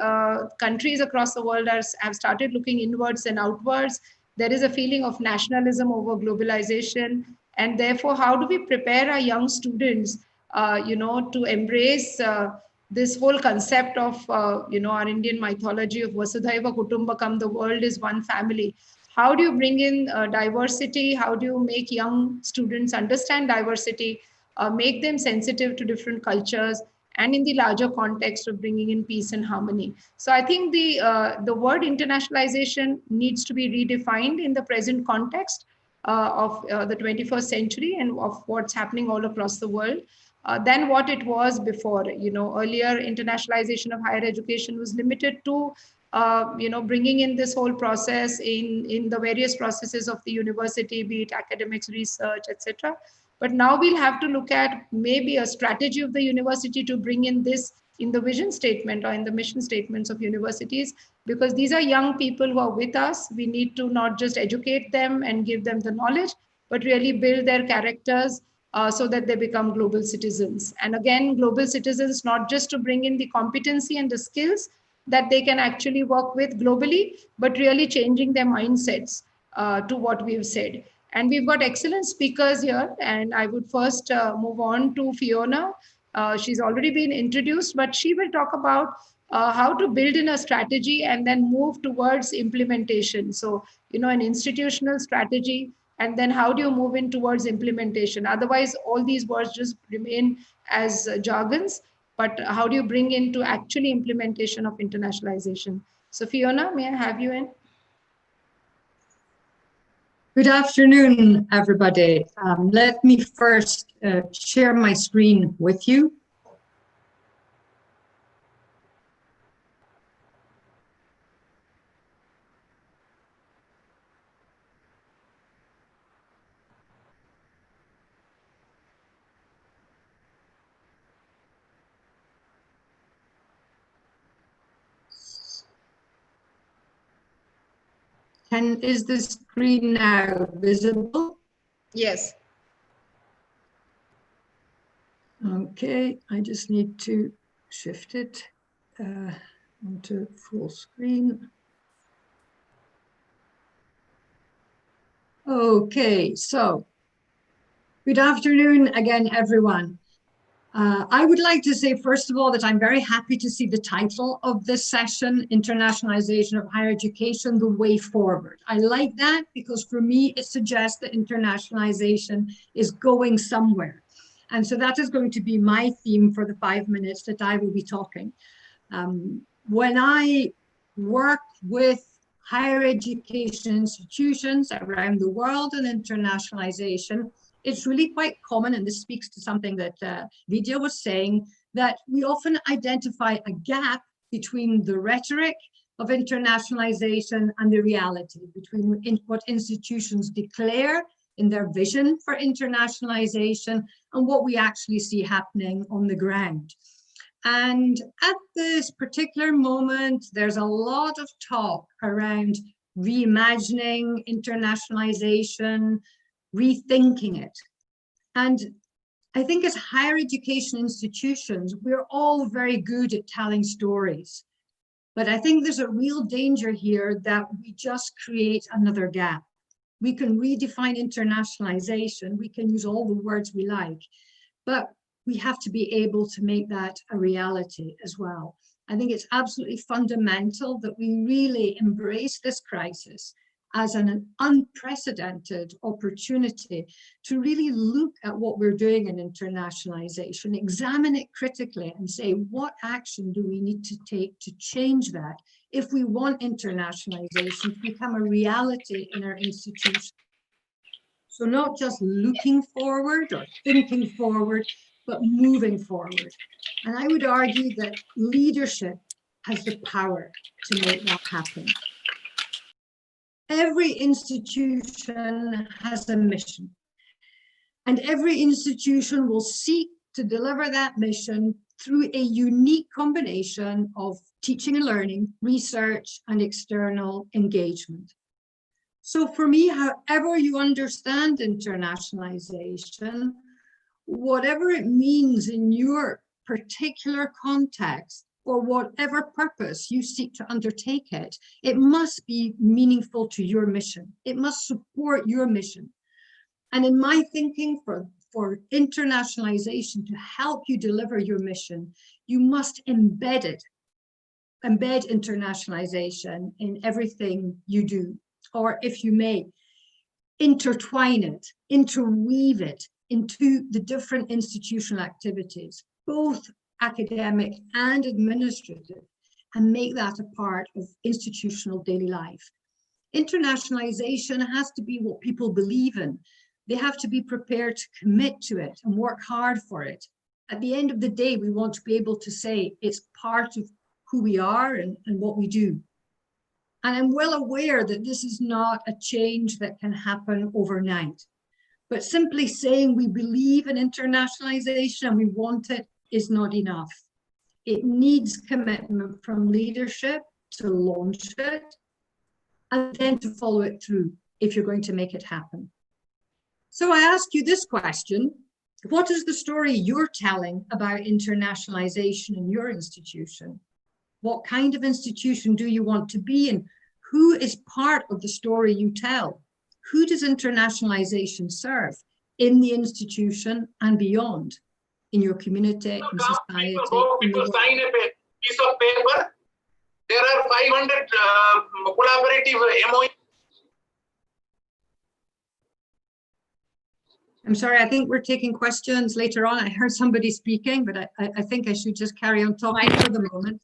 countries across the world have started looking inwards and outwards. There is a feeling of nationalism over globalization. And therefore, how do we prepare our young students, to embrace this whole concept of, our Indian mythology of Vasudhaiva Kutumbakam, the world is one family. How do you bring in diversity? How do you make young students understand diversity, make them sensitive to different cultures, and in the larger context of bringing in peace and harmony? So I think the word internationalization needs to be redefined in the present context of the 21st century and of what's happening all across the world than what it was before. Earlier internationalization of higher education was limited to, bringing in this whole process in the various processes of the university, be it academics, research, etc. But now we'll have to look at maybe a strategy of the university to bring in this in the vision statement or in the mission statements of universities, because these are young people who are with us. We need to not just educate them and give them the knowledge, but really build their characters so that they become global citizens. And again, global citizens, not just to bring in the competency and the skills that they can actually work with globally, but really changing their mindsets to what we've said. And we've got excellent speakers here. And I would first move on to Fiona. She's already been introduced, but she will talk about how to build in a strategy and then move towards implementation. So, an institutional strategy, and then how do you move in towards implementation? Otherwise, all these words just remain as jargons, but how do you bring into actually implementation of internationalization? So Fiona, may I have you in? Good afternoon, everybody. Let me first share my screen with you. Is the screen now visible? Yes. Okay, I just need to shift it onto full screen. Okay, so good afternoon again, everyone. I would like to say, first of all, that I'm very happy to see the title of this session, Internationalization of Higher Education, the Way Forward. I like that because for me, it suggests that internationalization is going somewhere. And so that is going to be my theme for the 5 minutes that I will be talking. When I work with higher education institutions around the world and internationalization, it's really quite common, and this speaks to something that Vidya was saying, that we often identify a gap between the rhetoric of internationalization and the reality, between what institutions declare in their vision for internationalization and what we actually see happening on the ground. And at this particular moment, there's a lot of talk around reimagining internationalization, rethinking it. And I think as higher education institutions, we're all very good at telling stories. But I think there's a real danger here that we just create another gap. We can redefine internationalization, we can use all the words we like, but we have to be able to make that a reality as well. I think it's absolutely fundamental that we really embrace this crisis as an unprecedented opportunity to really look at what we're doing in internationalization, examine it critically and say, what action do we need to take to change that if we want internationalization to become a reality in our institutions? So not just looking forward or thinking forward, but moving forward. And I would argue that leadership has the power to make that happen. Every institution has a mission, and every institution will seek to deliver that mission through a unique combination of teaching and learning, research, and external engagement. So for me, however you understand internationalization, whatever it means in your particular context, or whatever purpose you seek to undertake it, it must be meaningful to your mission. It must support your mission. And in my thinking, for internationalization to help you deliver your mission, you must embed internationalization in everything you do, or if you may, intertwine it, interweave it into the different institutional activities, both academic and administrative, and make that a part of institutional daily life. Internationalization has to be what people believe in. They have to be prepared to commit to it and work hard for it. At the end of the day, we want to be able to say it's part of who we are and what we do. And I'm well aware that this is not a change that can happen overnight, but simply saying we believe in internationalization and we want it is not enough. It needs commitment from leadership to launch it and then to follow it through if you're going to make it happen. So I ask you this question: what is the story you're telling about internationalization in your institution? What kind of institution do you want to be, and who is part of the story you tell? Who does internationalization serve in the institution and beyond, in your community, in society, in the world? Sign a piece of paper. There are 500 collaborative MOU. I'm sorry, I think we're taking questions later on. I heard somebody speaking, but I think I should just carry on talking for the moment.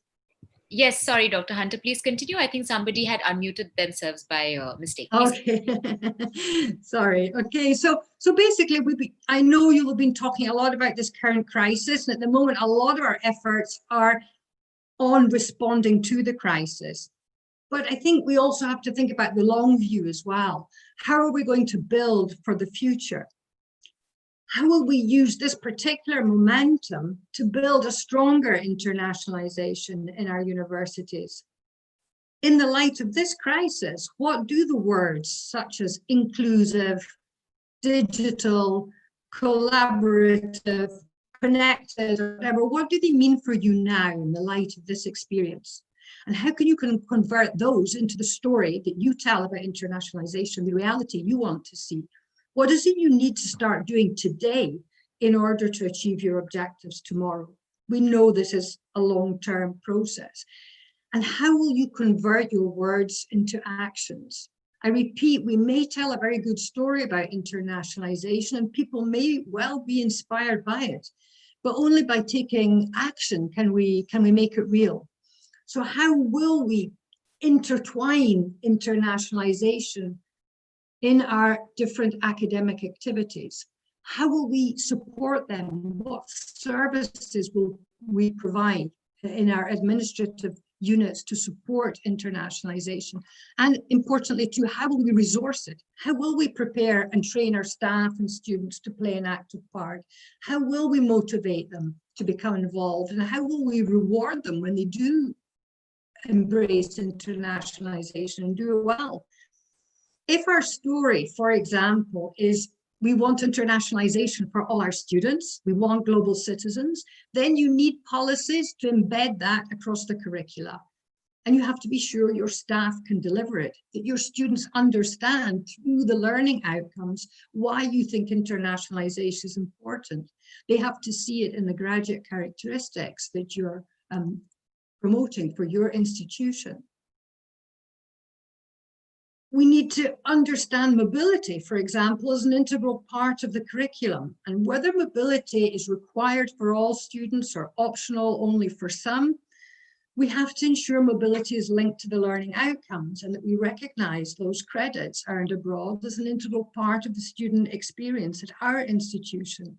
Yes, sorry, Dr. Hunter, please continue. I think somebody had unmuted themselves by mistake. Please. Okay, sorry. Okay, so basically, I know you have been talking a lot about this current crisis, and at the moment, a lot of our efforts are on responding to the crisis. But I think we also have to think about the long view as well. How are we going to build for the future? How will we use this particular momentum to build a stronger internationalization in our universities? In the light of this crisis, what do the words such as inclusive, digital, collaborative, connected, or whatever, what do they mean for you now in the light of this experience? And how can you convert those into the story that you tell about internationalization, the reality you want to see? What is it you need to start doing today in order to achieve your objectives tomorrow? We know this is a long-term process. And how will you convert your words into actions? I repeat, we may tell a very good story about internationalization and people may well be inspired by it, but only by taking action can we make it real. So how will we intertwine internationalization in our different academic activities? How will we support them? What services will we provide in our administrative units to support internationalization? And importantly too, how will we resource it? How will we prepare and train our staff and students to play an active part? How will we motivate them to become involved? And how will we reward them when they do embrace internationalization and do it well? If our story, for example, is we want internationalization for all our students, we want global citizens, then you need policies to embed that across the curricula. And you have to be sure your staff can deliver it, that your students understand through the learning outcomes why you think internationalization is important. They have to see it in the graduate characteristics that you're promoting for your institution. We need to understand mobility, for example, as an integral part of the curriculum, and whether mobility is required for all students or optional only for some. We have to ensure mobility is linked to the learning outcomes and that we recognize those credits earned abroad as an integral part of the student experience at our institution.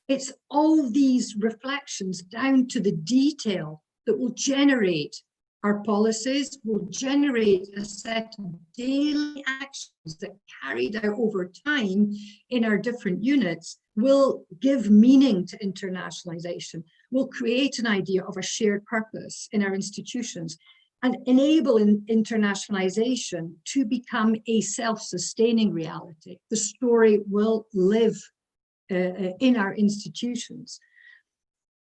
It's all these reflections down to the detail that will generate our policies, will generate a set of daily actions that carried out over time in our different units will give meaning to internationalization, will create an idea of a shared purpose in our institutions and enable internationalization to become a self-sustaining reality. The story will live in our institutions.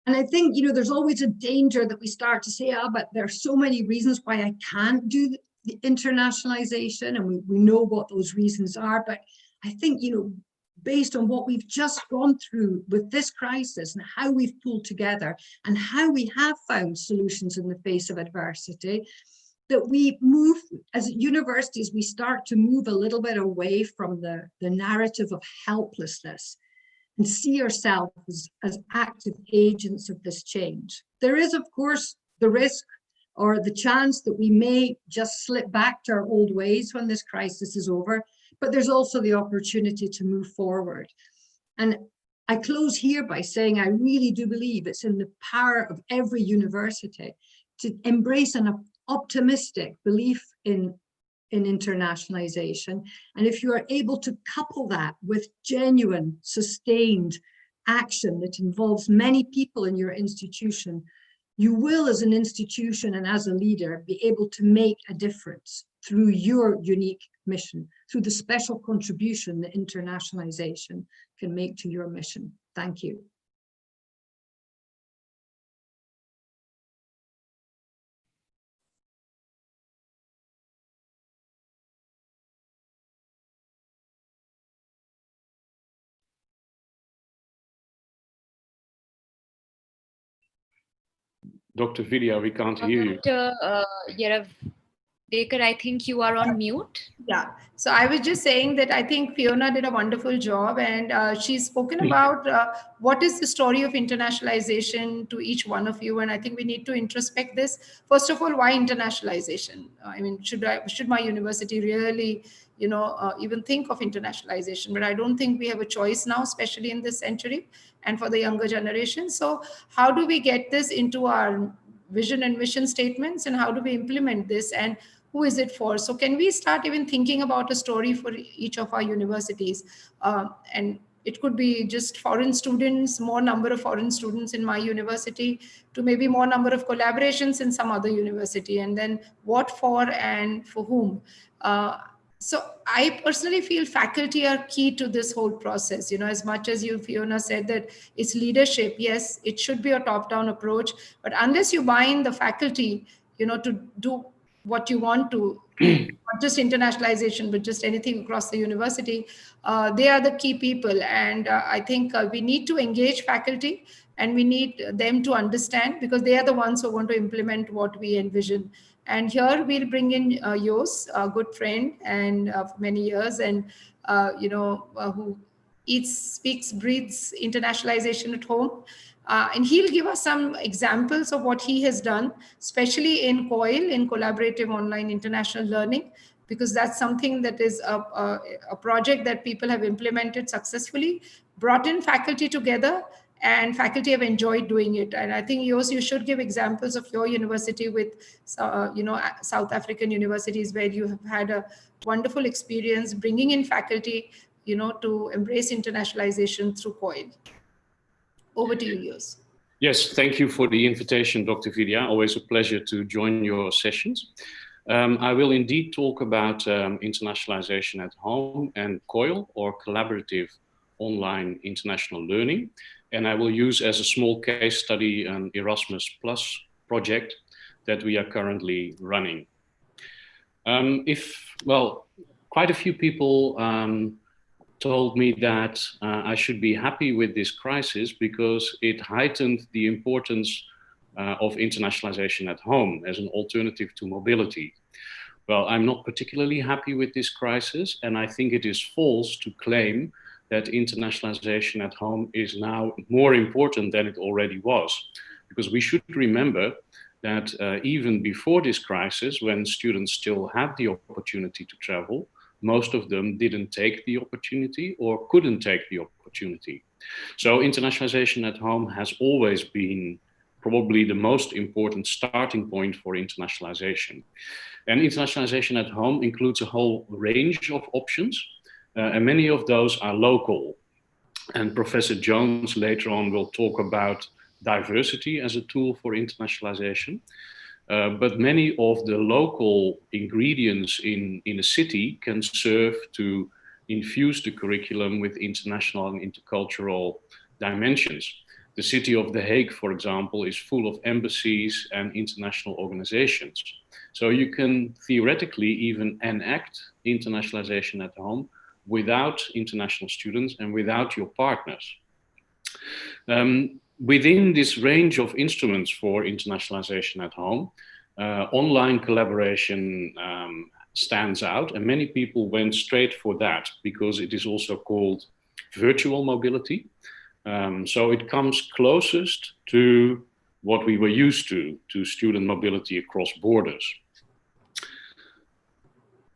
And I think, there's always a danger that we start to say, but there are so many reasons why I can't do the internationalization, and we know what those reasons are. But I think, based on what we've just gone through with this crisis and how we've pulled together and how we have found solutions in the face of adversity, that we move, as universities, we start to move a little bit away from the narrative of helplessness and see ourselves as active agents of this change. There is, of course, the risk or the chance that we may just slip back to our old ways when this crisis is over, but there's also the opportunity to move forward. And I close here by saying I really do believe it's in the power of every university to embrace an optimistic belief in internationalization. And if you are able to couple that with genuine, sustained action that involves many people in your institution, you will, as an institution and as a leader, be able to make a difference through your unique mission, through the special contribution that internationalization can make to your mission. Thank you. Dr. Vidya, we can't hear you. Yarav Dekar, I think you are on mute. Yeah. So I was just saying that I think Fiona did a wonderful job, and she's spoken about what is the story of internationalization to each one of you. And I think we need to introspect this. First of all, why internationalization? I mean, should my university really, even think of internationalization? But I don't think we have a choice now, especially in this century and for the younger generation. So how do we get this into our vision and mission statements, and how do we implement this, and who is it for? So can we start even thinking about a story for each of our universities? And it could be just foreign students, more number of foreign students in my university, to maybe more number of collaborations in some other university, and then what for and for whom. So I personally feel faculty are key to this whole process. As much as you, Fiona, said that it's leadership, yes, it should be a top-down approach, but unless you bind the faculty, to do what you want to, not just internationalization, but just anything across the university, they are the key people. And I think we need to engage faculty, and we need them to understand, because they are the ones who want to implement what we envision. And here we'll bring in Yos, a good friend, and for many years, and who eats, speaks, breathes internationalization at home. And he'll give us some examples of what he has done, especially in COIL, in Collaborative Online International Learning, because that's something that is a project that people have implemented successfully, brought in faculty together, and faculty have enjoyed doing it. And I think, Yos, you should give examples of your university with, South African universities, where you have had a wonderful experience bringing in faculty, to embrace internationalization through COIL. Over to you, Yos. Yes, thank you for the invitation, Dr. Vidya. Always a pleasure to join your sessions. I will indeed talk about internationalization at home and COIL, or Collaborative Online International Learning. And I will use as a small case study an Erasmus Plus project that we are currently running. Quite a few people told me that I should be happy with this crisis because it heightened the importance of internationalization at home as an alternative to mobility. Well, I'm not particularly happy with this crisis, and I think it is false to claim that internationalization at home is now more important than it already was. Because we should remember that even before this crisis, when students still had the opportunity to travel, most of them didn't take the opportunity or couldn't take the opportunity. So internationalization at home has always been probably the most important starting point for internationalization. And internationalization at home includes a whole range of options, and many of those are local. And Professor Jones later on will talk about diversity as a tool for internationalization. But many of the local ingredients in a city can serve to infuse the curriculum with international and intercultural dimensions. The city of The Hague, for example, is full of embassies and international organizations. So you can theoretically even enact internationalization at home without international students and without your partners. Within this range of instruments for internationalization at home, online collaboration stands out, and many people went straight for that because it is also called virtual mobility. So it comes closest to what we were used to student mobility across borders.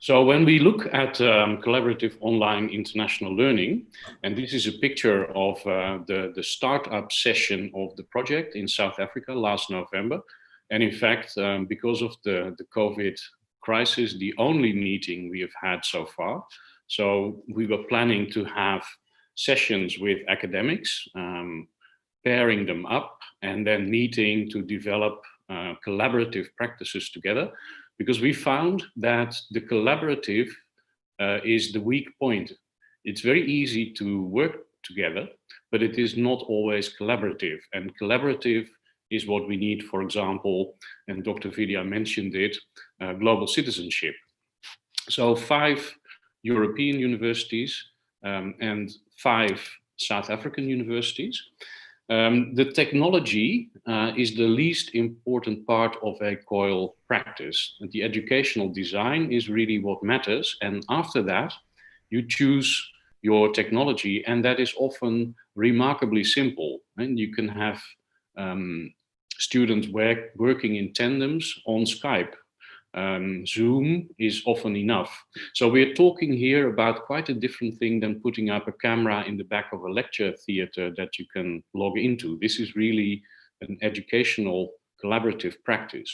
So when we look at collaborative online international learning, and this is a picture of the startup session of the project in South Africa last November. And in fact, because of the COVID crisis, the only meeting we have had so far. So we were planning to have sessions with academics, pairing them up, and then meeting to develop collaborative practices together. Because we found that the collaborative is the weak point. It's very easy to work together, but it is not always collaborative. And collaborative is what we need, for example, and Dr. Vidya mentioned it, global citizenship. So 5 European universities and 5 South African universities The technology is the least important part of a COIL practice. And the educational design is really what matters. And after that, you choose your technology, and that is often remarkably simple. And you can have students working in tandems on Skype. Zoom is often enough. So we're talking here about quite a different thing than putting up a camera in the back of a lecture theater that you can log into. This is really an educational collaborative practice.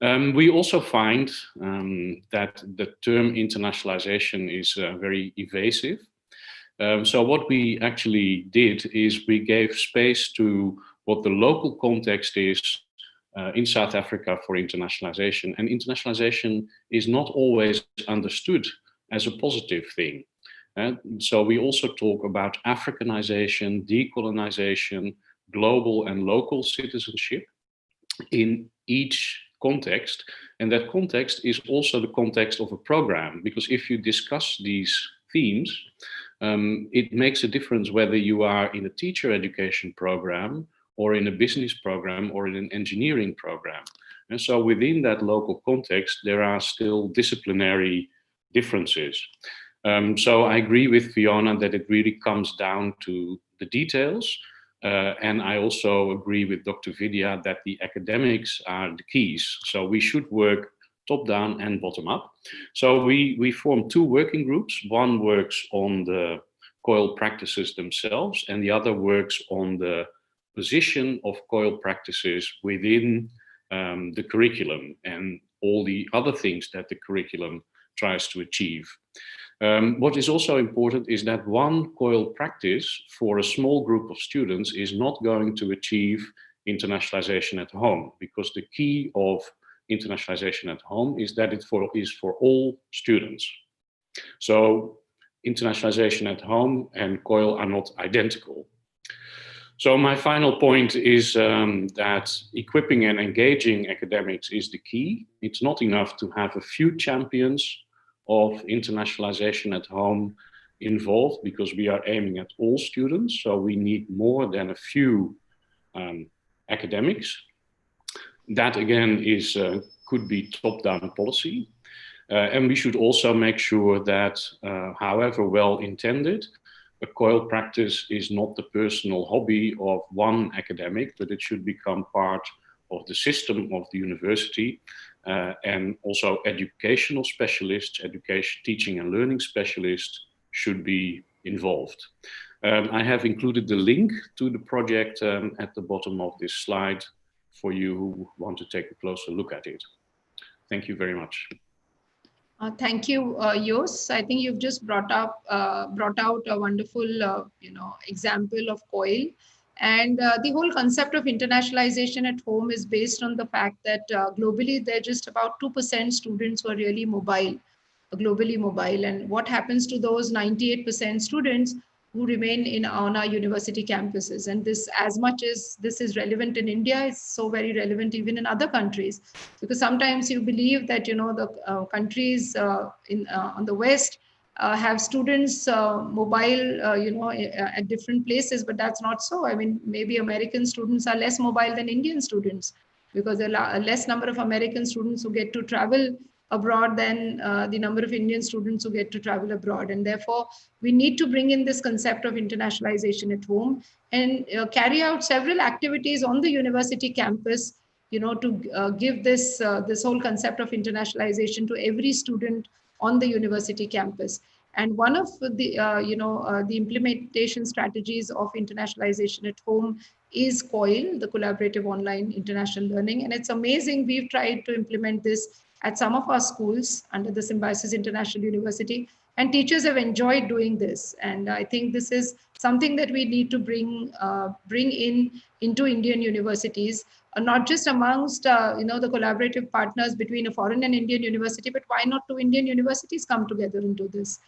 We also find that the term internationalization is very evasive. So what we actually did is we gave space to what the local context is in South Africa for internationalization. And internationalization is not always understood as a positive thing. So we also talk about Africanization, decolonization, global and local citizenship in each context. And that context is also the context of a program, because if you discuss these themes, it makes a difference whether you are in a teacher education program or in a business program or in an engineering program. And so within that local context, there are still disciplinary differences. So I agree with Fiona that it really comes down to the details. And I also agree with Dr. Vidya that the academics are the keys. So we should work top down and bottom up. So we formed two working groups. One works on the COIL practices themselves, and the other works on the position of COIL practices within the curriculum and all the other things that the curriculum tries to achieve. What is also important is that one COIL practice for a small group of students is not going to achieve internationalization at home, because the key of internationalization at home is that it is for all students. So internationalization at home and COIL are not identical. So my final point is that equipping and engaging academics is the key. It's not enough to have a few champions of internationalization at home involved, because we are aiming at all students. So we need more than a few academics. That again is could be top-down policy. And we should also make sure that, however well intended, a COIL practice is not the personal hobby of one academic, but it should become part of the system of the university. And also educational specialists, teaching and learning specialists should be involved. I have included the link to the project at the bottom of this slide for you who want to take a closer look at it. Thank you very much. Thank you, Jos. I think you've just brought out a wonderful, example of COIL. And the whole concept of internationalization at home is based on the fact that globally, there are just about 2% students who are really mobile, globally mobile. And what happens to those 98% students who remain on our university campuses? And this, as much as this is relevant in India, is so very relevant even in other countries, because sometimes you believe that the countries on the West have students mobile at different places, but that's not so. I mean, maybe American students are less mobile than Indian students, because there are less number of American students who get to travel abroad than the number of Indian students who get to travel abroad. And therefore, we need to bring in this concept of internationalization at home and carry out several activities on the university campus, to give this whole concept of internationalization to every student on the university campus. And one of the, the implementation strategies of internationalization at home is COIL, the Collaborative Online International Learning. And it's amazing. We've tried to implement this at some of our schools under the Symbiosis International University, and teachers have enjoyed doing this. And I think this is something that we need to bring into Indian universities, not just amongst the collaborative partners between a foreign and Indian university, but why not two Indian universities come together and do this?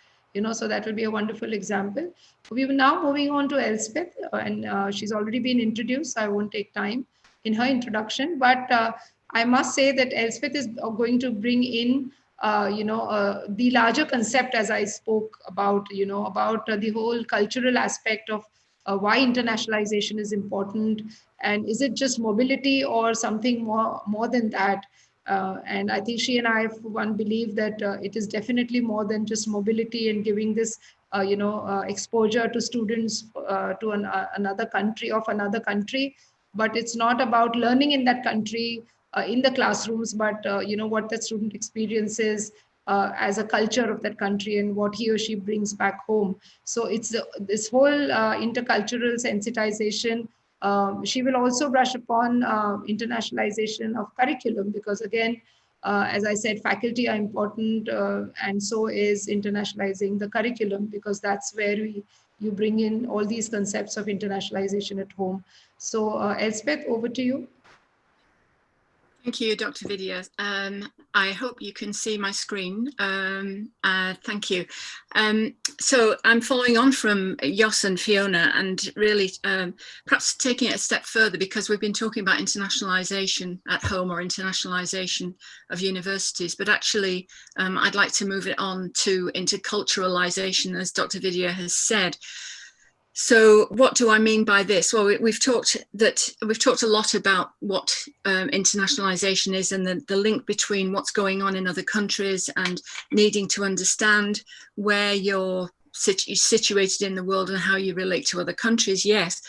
So that will be a wonderful example. We are now moving on to Elspeth, and she's already been introduced. I won't take time in her introduction, but I must say that Elspeth is going to bring in, the larger concept, as I spoke about, about the whole cultural aspect of why internationalization is important, and is it just mobility or something more than that? And I think she and I, for one, believe that it is definitely more than just mobility and giving this, exposure to students to another country, but it's not about learning in that country in the classrooms, but what the student experiences as a culture of that country and what he or she brings back home. So it's this whole intercultural sensitization. She will also brush upon internationalization of curriculum, because again, as I said, faculty are important, and so is internationalizing the curriculum, because that's where you bring in all these concepts of internationalization at home. So Elspeth, over to you. Thank you, Dr. Vidya. I hope you can see my screen. Thank you. So I'm following on from Jos and Fiona, and really perhaps taking it a step further, because we've been talking about internationalization at home or internationalization of universities, but actually I'd like to move it on to interculturalization, as Dr. Vidya has said. So what do I mean by this? Well, we've talked a lot about what internationalization is, and the link between what's going on in other countries and needing to understand where you're situated in the world and how you relate to other countries. Yes,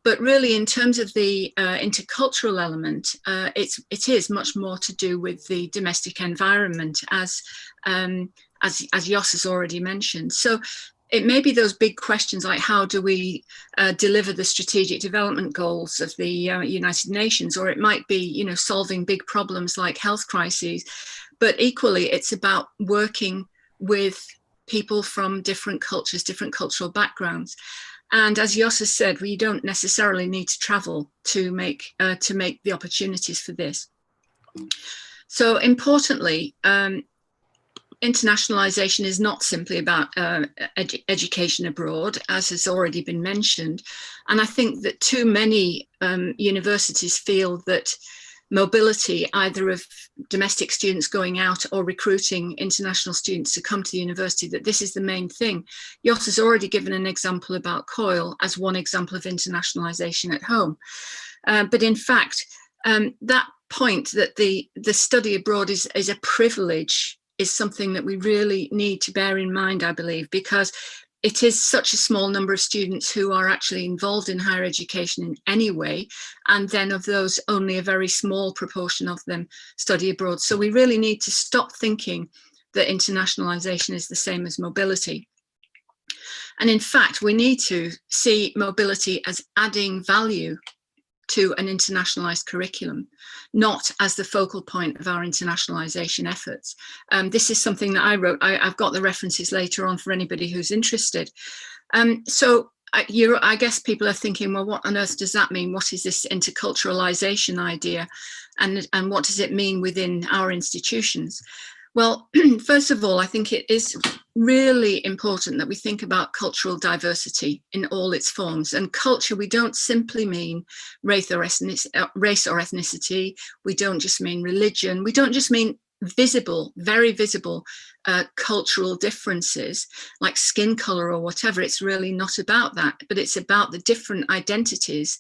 but really in terms of the intercultural element, it is much more to do with the domestic environment, as Jos has already mentioned. So it may be those big questions like, how do we deliver the strategic development goals of the United Nations? Or it might be, solving big problems like health crises. But equally, it's about working with people from different cultures, different cultural backgrounds. And as Jos has said, we don't necessarily need to travel to make the opportunities for this. So importantly, internationalization is not simply about education abroad, as has already been mentioned. And I think that too many universities feel that mobility, either of domestic students going out or recruiting international students to come to the university, that this is the main thing. Jos has already given an example about COIL as one example of internationalization at home. But in fact, that point that the study abroad is a privilege is something that we really need to bear in mind, I believe, because it is such a small number of students who are actually involved in higher education in any way, and then of those, only a very small proportion of them study abroad. So we really need to stop thinking that internationalization is the same as mobility. And in fact, we need to see mobility as adding value to an internationalized curriculum, not as the focal point of our internationalization efforts. This is something that I wrote. I've got the references later on for anybody who's interested. So I guess people are thinking, well, what on earth does that mean? What is this interculturalization idea? And what does it mean within our institutions? Well, first of all, I think it is really important that we think about cultural diversity in all its forms. And culture, we don't simply mean race or ethnicity. We don't just mean religion. We don't just mean visible, very visible cultural differences like skin color or whatever. It's really not about that, but it's about the different identities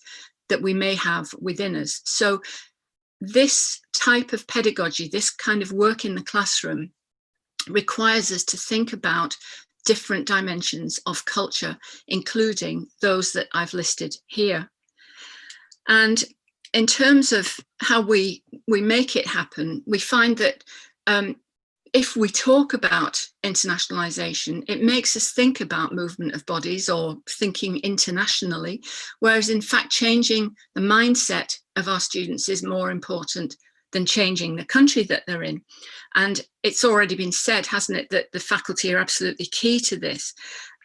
that we may have within us. So this type of pedagogy, this kind of work in the classroom, requires us to think about different dimensions of culture, including those that I've listed here. And in terms of how we make it happen, we find that if we talk about internationalization, it makes us think about movement of bodies or thinking internationally, whereas in fact changing the mindset of our students is more important than changing the country that they're in. And it's already been said, hasn't it, that the faculty are absolutely key to this.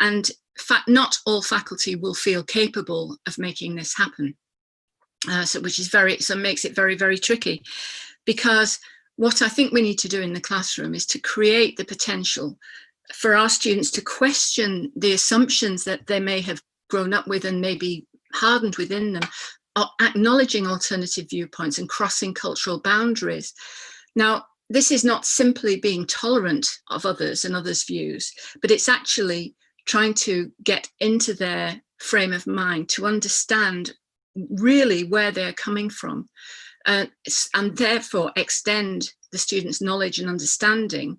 And not all faculty will feel capable of making this happen. So makes it very, very tricky, because what I think we need to do in the classroom is to create the potential for our students to question the assumptions that they may have grown up with and maybe hardened within them, acknowledging alternative viewpoints and crossing cultural boundaries. Now, this is not simply being tolerant of others and others' views, but it's actually trying to get into their frame of mind, to understand really where they're coming from, and therefore extend the students' knowledge and understanding,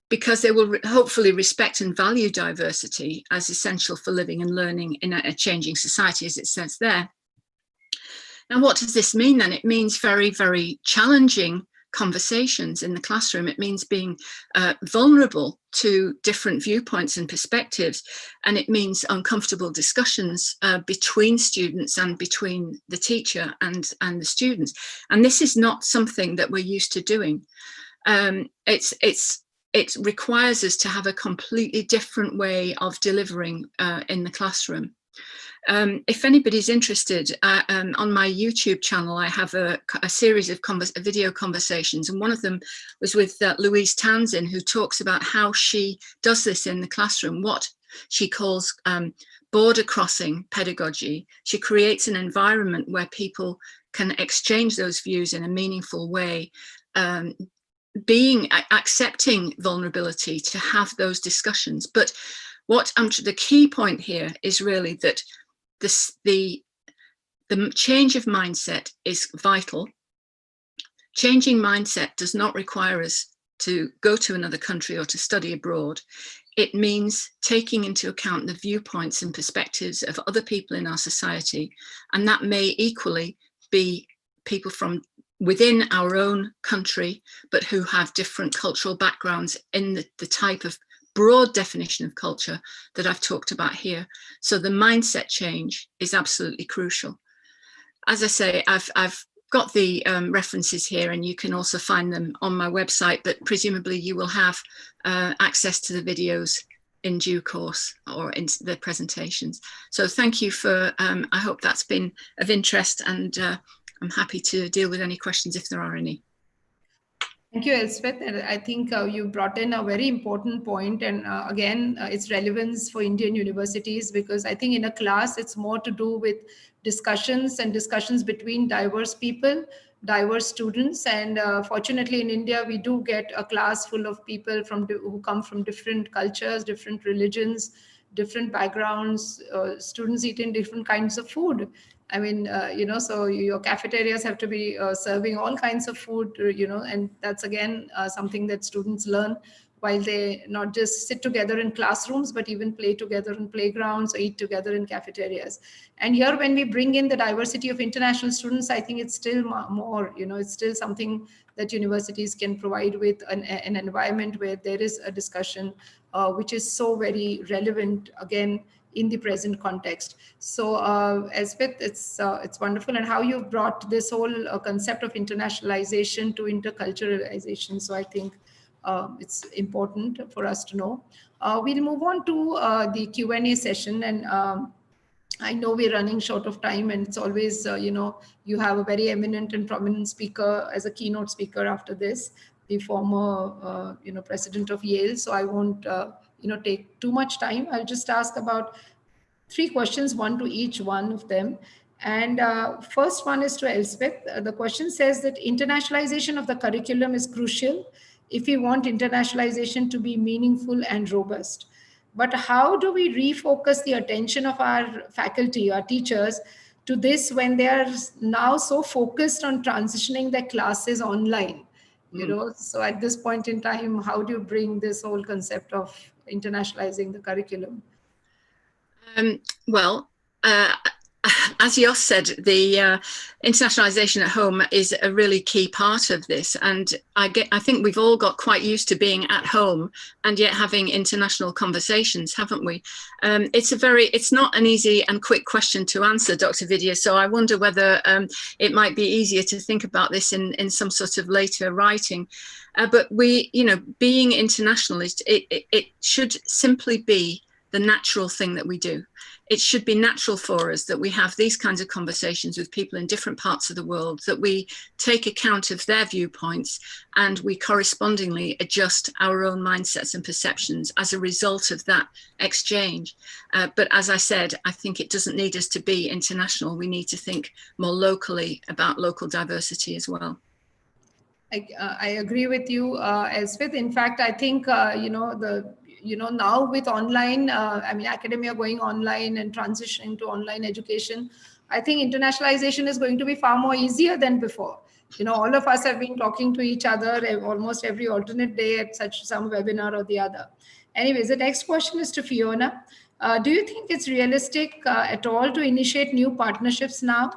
because they will hopefully respect and value diversity as essential for living and learning in a changing society, as it says there. Now, what does this mean then? It means very, very challenging conversations in the classroom. It means being vulnerable to different viewpoints and perspectives, and it means uncomfortable discussions between students and between the teacher and the students. And this is not something that we're used to doing. It requires us to have a completely different way of delivering in the classroom. If anybody's interested, on my YouTube channel, I have a series of video conversations, and one of them was with Louise Townsend, who talks about how she does this in the classroom, what she calls border crossing pedagogy. She creates an environment where people can exchange those views in a meaningful way, accepting vulnerability to have those discussions. But the key point here is really that the change of mindset is vital. Changing mindset does not require us to go to another country or to study abroad. It means taking into account the viewpoints and perspectives of other people in our society, and that may equally be people from within our own country, but who have different cultural backgrounds in the type of broad definition of culture that I've talked about here. So the mindset change is absolutely crucial. As I say, I've got the references here, and you can also find them on my website, but presumably you will have access to the videos in due course, or in the presentations. So thank you for, I hope that's been of interest, and I'm happy to deal with any questions if there are any. Thank you, Elspeth. And I think you brought in a very important point, and again, its relevance for Indian universities, because I think in a class, it's more to do with discussions between diverse people, diverse students. And fortunately in India, we do get a class full of people who come from different cultures, different religions, different backgrounds, students eating different kinds of food. I mean, so your cafeterias have to be serving all kinds of food, and that's again something that students learn while they not just sit together in classrooms, but even play together in playgrounds or eat together in cafeterias. And here, when we bring in the diversity of international students, I think it's still more, it's still something that universities can provide with an environment where there is a discussion, which is so very relevant, again, in the present context. So Elspeth, it's wonderful, and how you've brought this whole concept of internationalization to interculturalization. So I think it's important for us to know. We'll move on to the Q&A session, and I know we're running short of time, and it's always, you have a very eminent and prominent speaker as a keynote speaker after this, the former, president of Yale. So I won't, take too much time. I'll just ask about 3 questions, one to each one of them. And first one is to Elspeth. The question says that internationalization of the curriculum is crucial if we want internationalization to be meaningful and robust. But how do we refocus the attention of our faculty, our teachers, to this when they are now so focused on transitioning their classes online? So at this point in time, how do you bring this whole concept of internationalizing the curriculum? As Jos said, the internationalization at home is a really key part of this, and I think we've all got quite used to being at home and yet having international conversations, haven't we? It's not an easy and quick question to answer, Dr. Vidya. So I wonder whether it might be easier to think about this in some sort of later writing. But being internationalist, it should simply be the natural thing that we do. It should be natural for us that we have these kinds of conversations with people in different parts of the world, that we take account of their viewpoints, and we correspondingly adjust our own mindsets and perceptions as a result of that exchange. But as I said, I think it doesn't need us to be international. We need to think more locally about local diversity as well. I agree with you, Elspeth. In fact, I think, now with online, academia going online and transitioning to online education, I think internationalization is going to be far more easier than before. All of us have been talking to each other almost every alternate day at some webinar or the other. Anyways, the next question is to Fiona. Do you think it's realistic at all to initiate new partnerships now?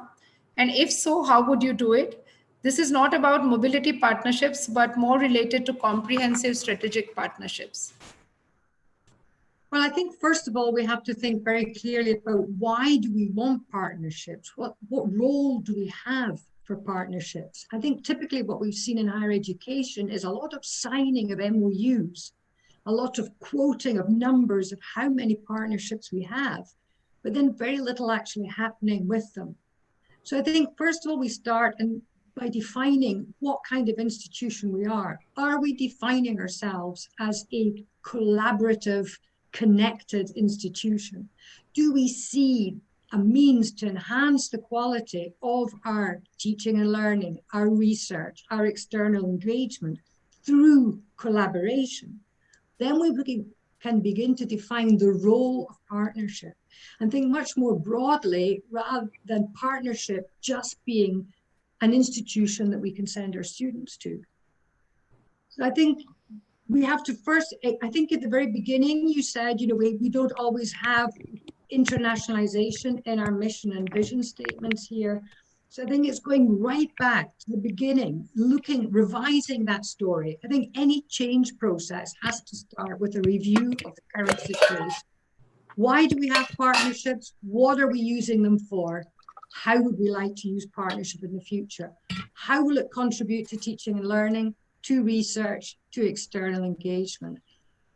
And if so, how would you do it? This is not about mobility partnerships, but more related to comprehensive strategic partnerships. Well, I think first of all, we have to think very clearly about why do we want partnerships? What role do we have for partnerships? I think typically what we've seen in higher education is a lot of signing of MOUs, a lot of quoting of numbers of how many partnerships we have, but then very little actually happening with them. So I think first of all, we start by defining what kind of institution we are. Are we defining ourselves as a collaborative, connected institution? Do we see a means to enhance the quality of our teaching and learning, our research, our external engagement through collaboration? Then we can begin to define the role of partnership and think much more broadly rather than partnership just being an institution that we can send our students to. So I think we have to first, I think at the very beginning, you said, we don't always have internationalization in our mission and vision statements here. So I think it's going right back to the beginning, revising that story. I think any change process has to start with a review of the current situation. Why do we have partnerships? What are we using them for? How would we like to use partnership in the future? How will it contribute to teaching and learning, to research, to external engagement?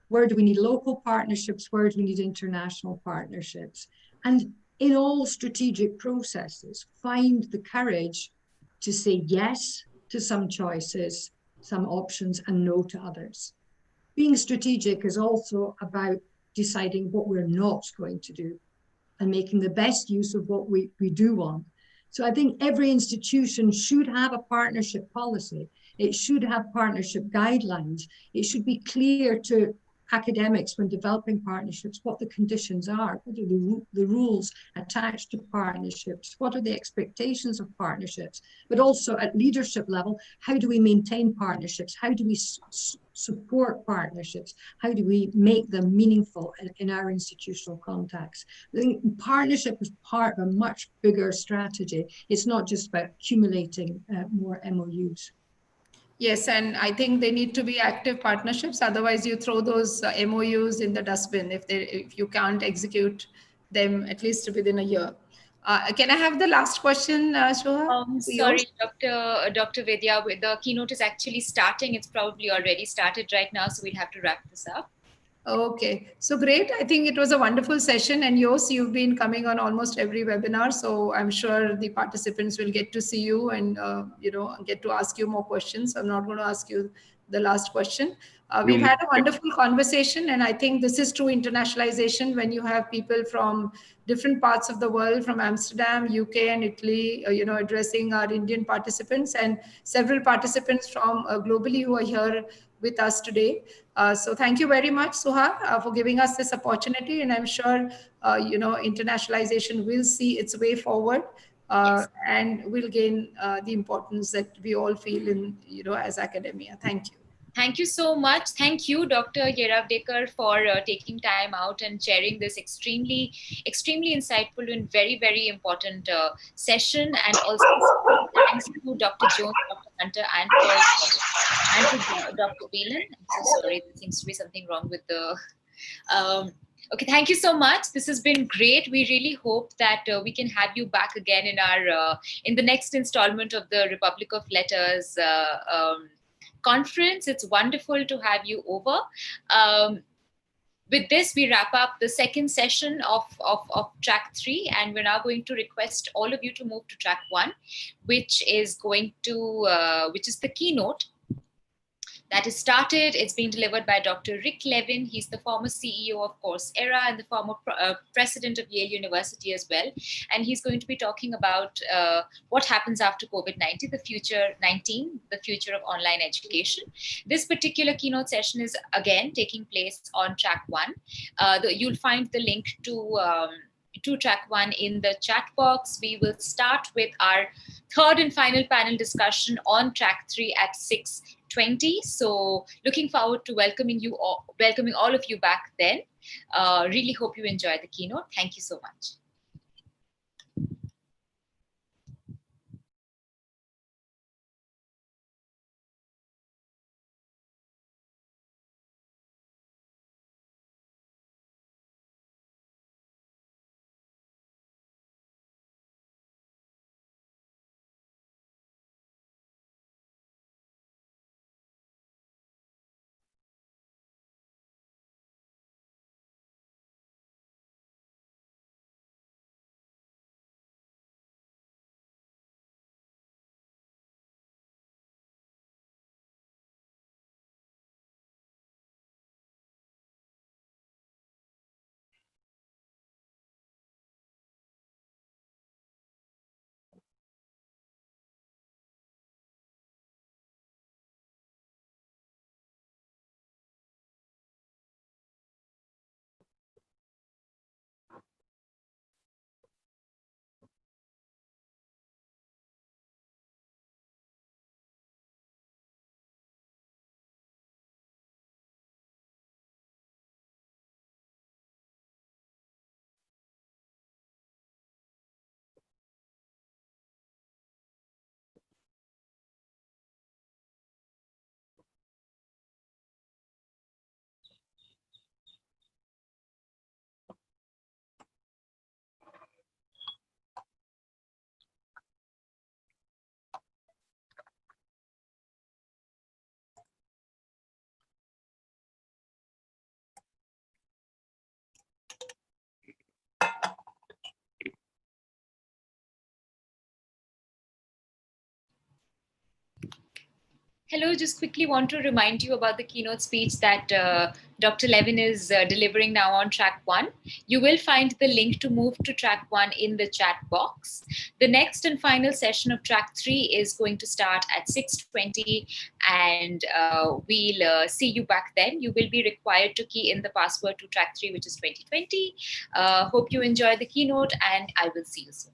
Where do we need local partnerships? Where do we need international partnerships? And in all strategic processes, find the courage to say yes to some choices, some options, and no to others. Being strategic is also about deciding what we're not going to do and making the best use of what we do want. So I think every institution should have a partnership policy. It should have partnership guidelines. It should be clear to academics when developing partnerships what the conditions are, what are the rules attached to partnerships, what are the expectations of partnerships, but also at leadership level, how do we maintain partnerships, how do we support partnerships, how do we make them meaningful in our institutional context. I think partnership is part of a much bigger strategy. It's not just about accumulating more MOUs. Yes, and I think they need to be active partnerships. Otherwise, you throw those MOUs in the dustbin if you can't execute them at least within a year. Can I have the last question, Shoka? Sorry, Dr. Vidya, the keynote is actually starting. It's probably already started right now, so we'll have to wrap this up. Okay, so great. I think it was a wonderful session, and Yos, you've been coming on almost every webinar, so I'm sure the participants will get to see you and get to ask you more questions. I'm not going to ask you the last question. We've had a wonderful conversation, and I think this is true internationalization when you have people from different parts of the world, from Amsterdam, UK, and Italy, addressing our Indian participants, and several participants from globally who are here with us today. So thank you very much, Suha, for giving us this opportunity. And I'm sure, internationalization will see its way forward and will gain the importance that we all feel in, as academia. Thank you. Thank you so much. Thank you, Dr. Yeravdekar, for taking time out and sharing this extremely insightful and very, very important session. And also thanks to Dr. Jones, Dr. Hunter, and to Dr. Whelan. I'm so sorry, there seems to be something wrong with the... Okay, thank you so much. This has been great. We really hope that we can have you back again in our in the next installment of the Republic of Letters conference. It's wonderful to have you over. With this, we wrap up the second session of track 3, and we're now going to request all of you to move to track 1, which is the keynote that is started. It's being delivered by Dr. Rick Levin. He's the former CEO of Coursera and the former president of Yale University as well. And he's going to be talking about what happens after COVID-19, the future of online education. This particular keynote session is again taking place on track 1. You'll find the link to track 1 in the chat box. We will start with our third and final panel discussion on track 3 at 6:20. So looking forward to welcoming all of you back then. Really hope you enjoy the keynote. Thank you so much. Hello, just quickly want to remind you about the keynote speech that Dr. Levin is delivering now on track 1. You will find the link to move to track 1 in the chat box. The next and final session of track 3 is going to start at 6:20, and we'll see you back then. You will be required to key in the password to track 3, which is 2020. Hope you enjoy the keynote, and I will see you soon.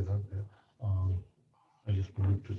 are there. I just wanted to.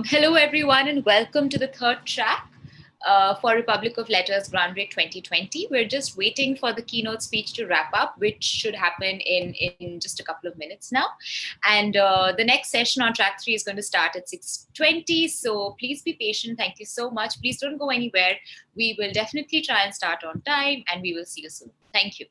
Hello, everyone, and welcome to the third track for Republic of Letters Grand Break 2020. We're just waiting for the keynote speech to wrap up, which should happen in just a couple of minutes now. And the next session on track 3 is going to start at 6:20. So please be patient. Thank you so much. Please don't go anywhere. We will definitely try and start on time, and we will see you soon. Thank you.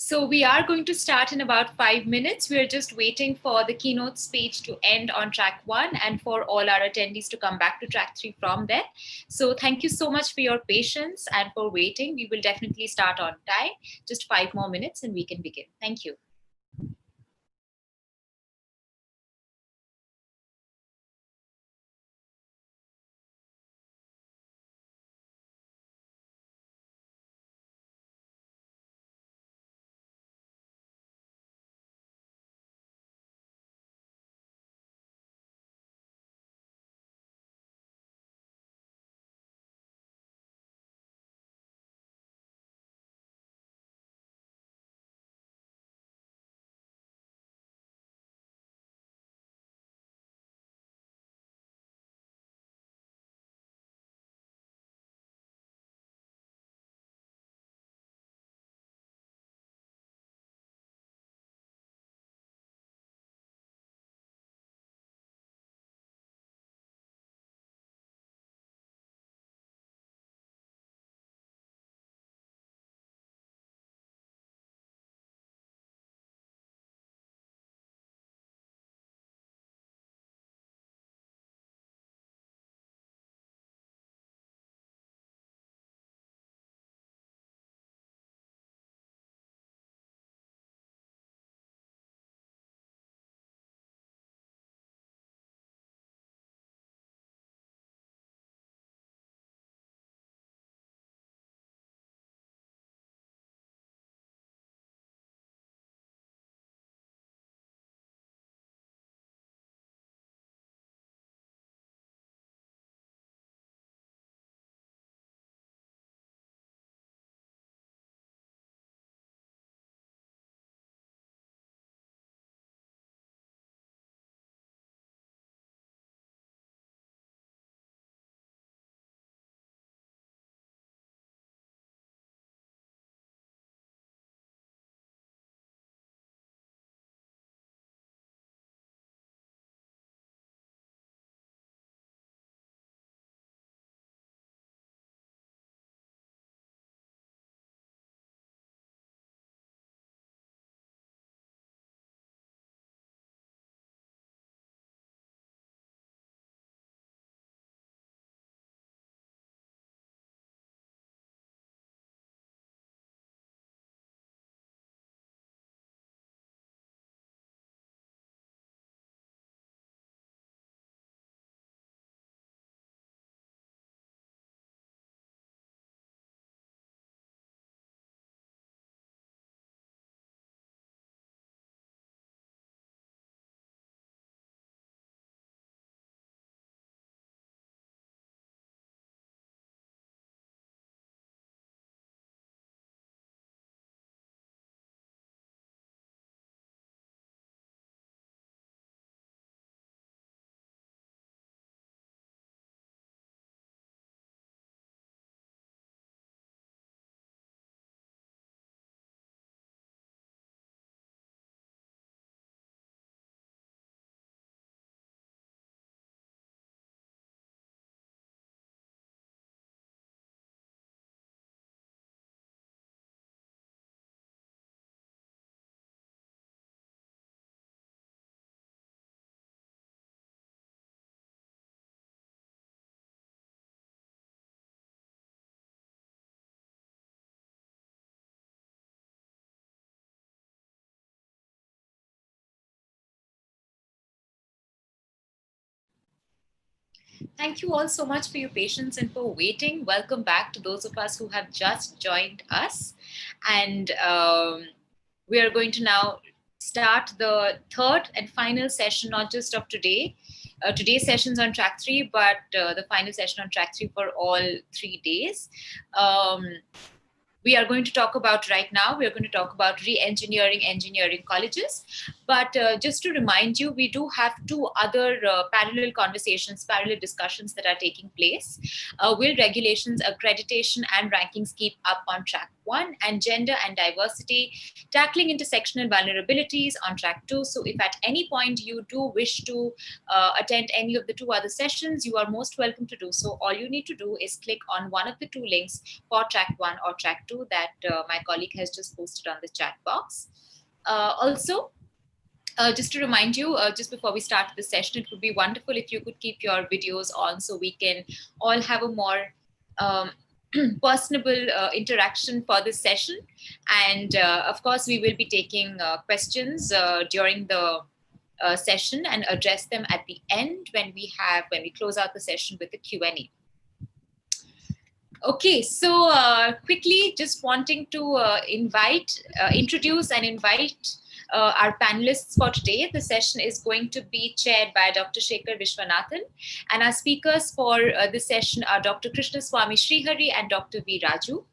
So we are going to start in about 5 minutes. We're just waiting for the keynote speech to end on track 1 and for all our attendees to come back to track 3 from there. So thank you so much for your patience and for waiting. We will definitely start on time. Just 5 more minutes and we can begin. Thank you. Thank you all so much for your patience and for waiting. Welcome back to those of us who have just joined us. And we are going to now start the third and final session, not just of today. Today's session's on track 3, but the final session on track 3 for all 3 days. We are going to talk about right now, we're going to talk about re-engineering engineering colleges. But just to remind you, we do have two other parallel conversations, parallel discussions that are taking place. Will regulations, accreditation, and rankings keep up on track 1, and gender and diversity, tackling intersectional vulnerabilities on track 2. So if at any point you do wish to attend any of the two other sessions, you are most welcome to do so. All you need to do is click on one of the two links for track 1 or track 2 that my colleague has just posted on the chat box. Also, just to remind you, just before we start the session, it would be wonderful if you could keep your videos on so we can all have a more personable interaction for this session. And of course, we will be taking questions during the session and address them at the end when we close out the session with the Q&A. Okay, so quickly, just wanting to introduce and invite our panelists for today. The session is going to be chaired by Dr. Shekhar Vishwanathan, and our speakers for this session are Dr. Krishnaswamy Srihari and Dr. V. Raju.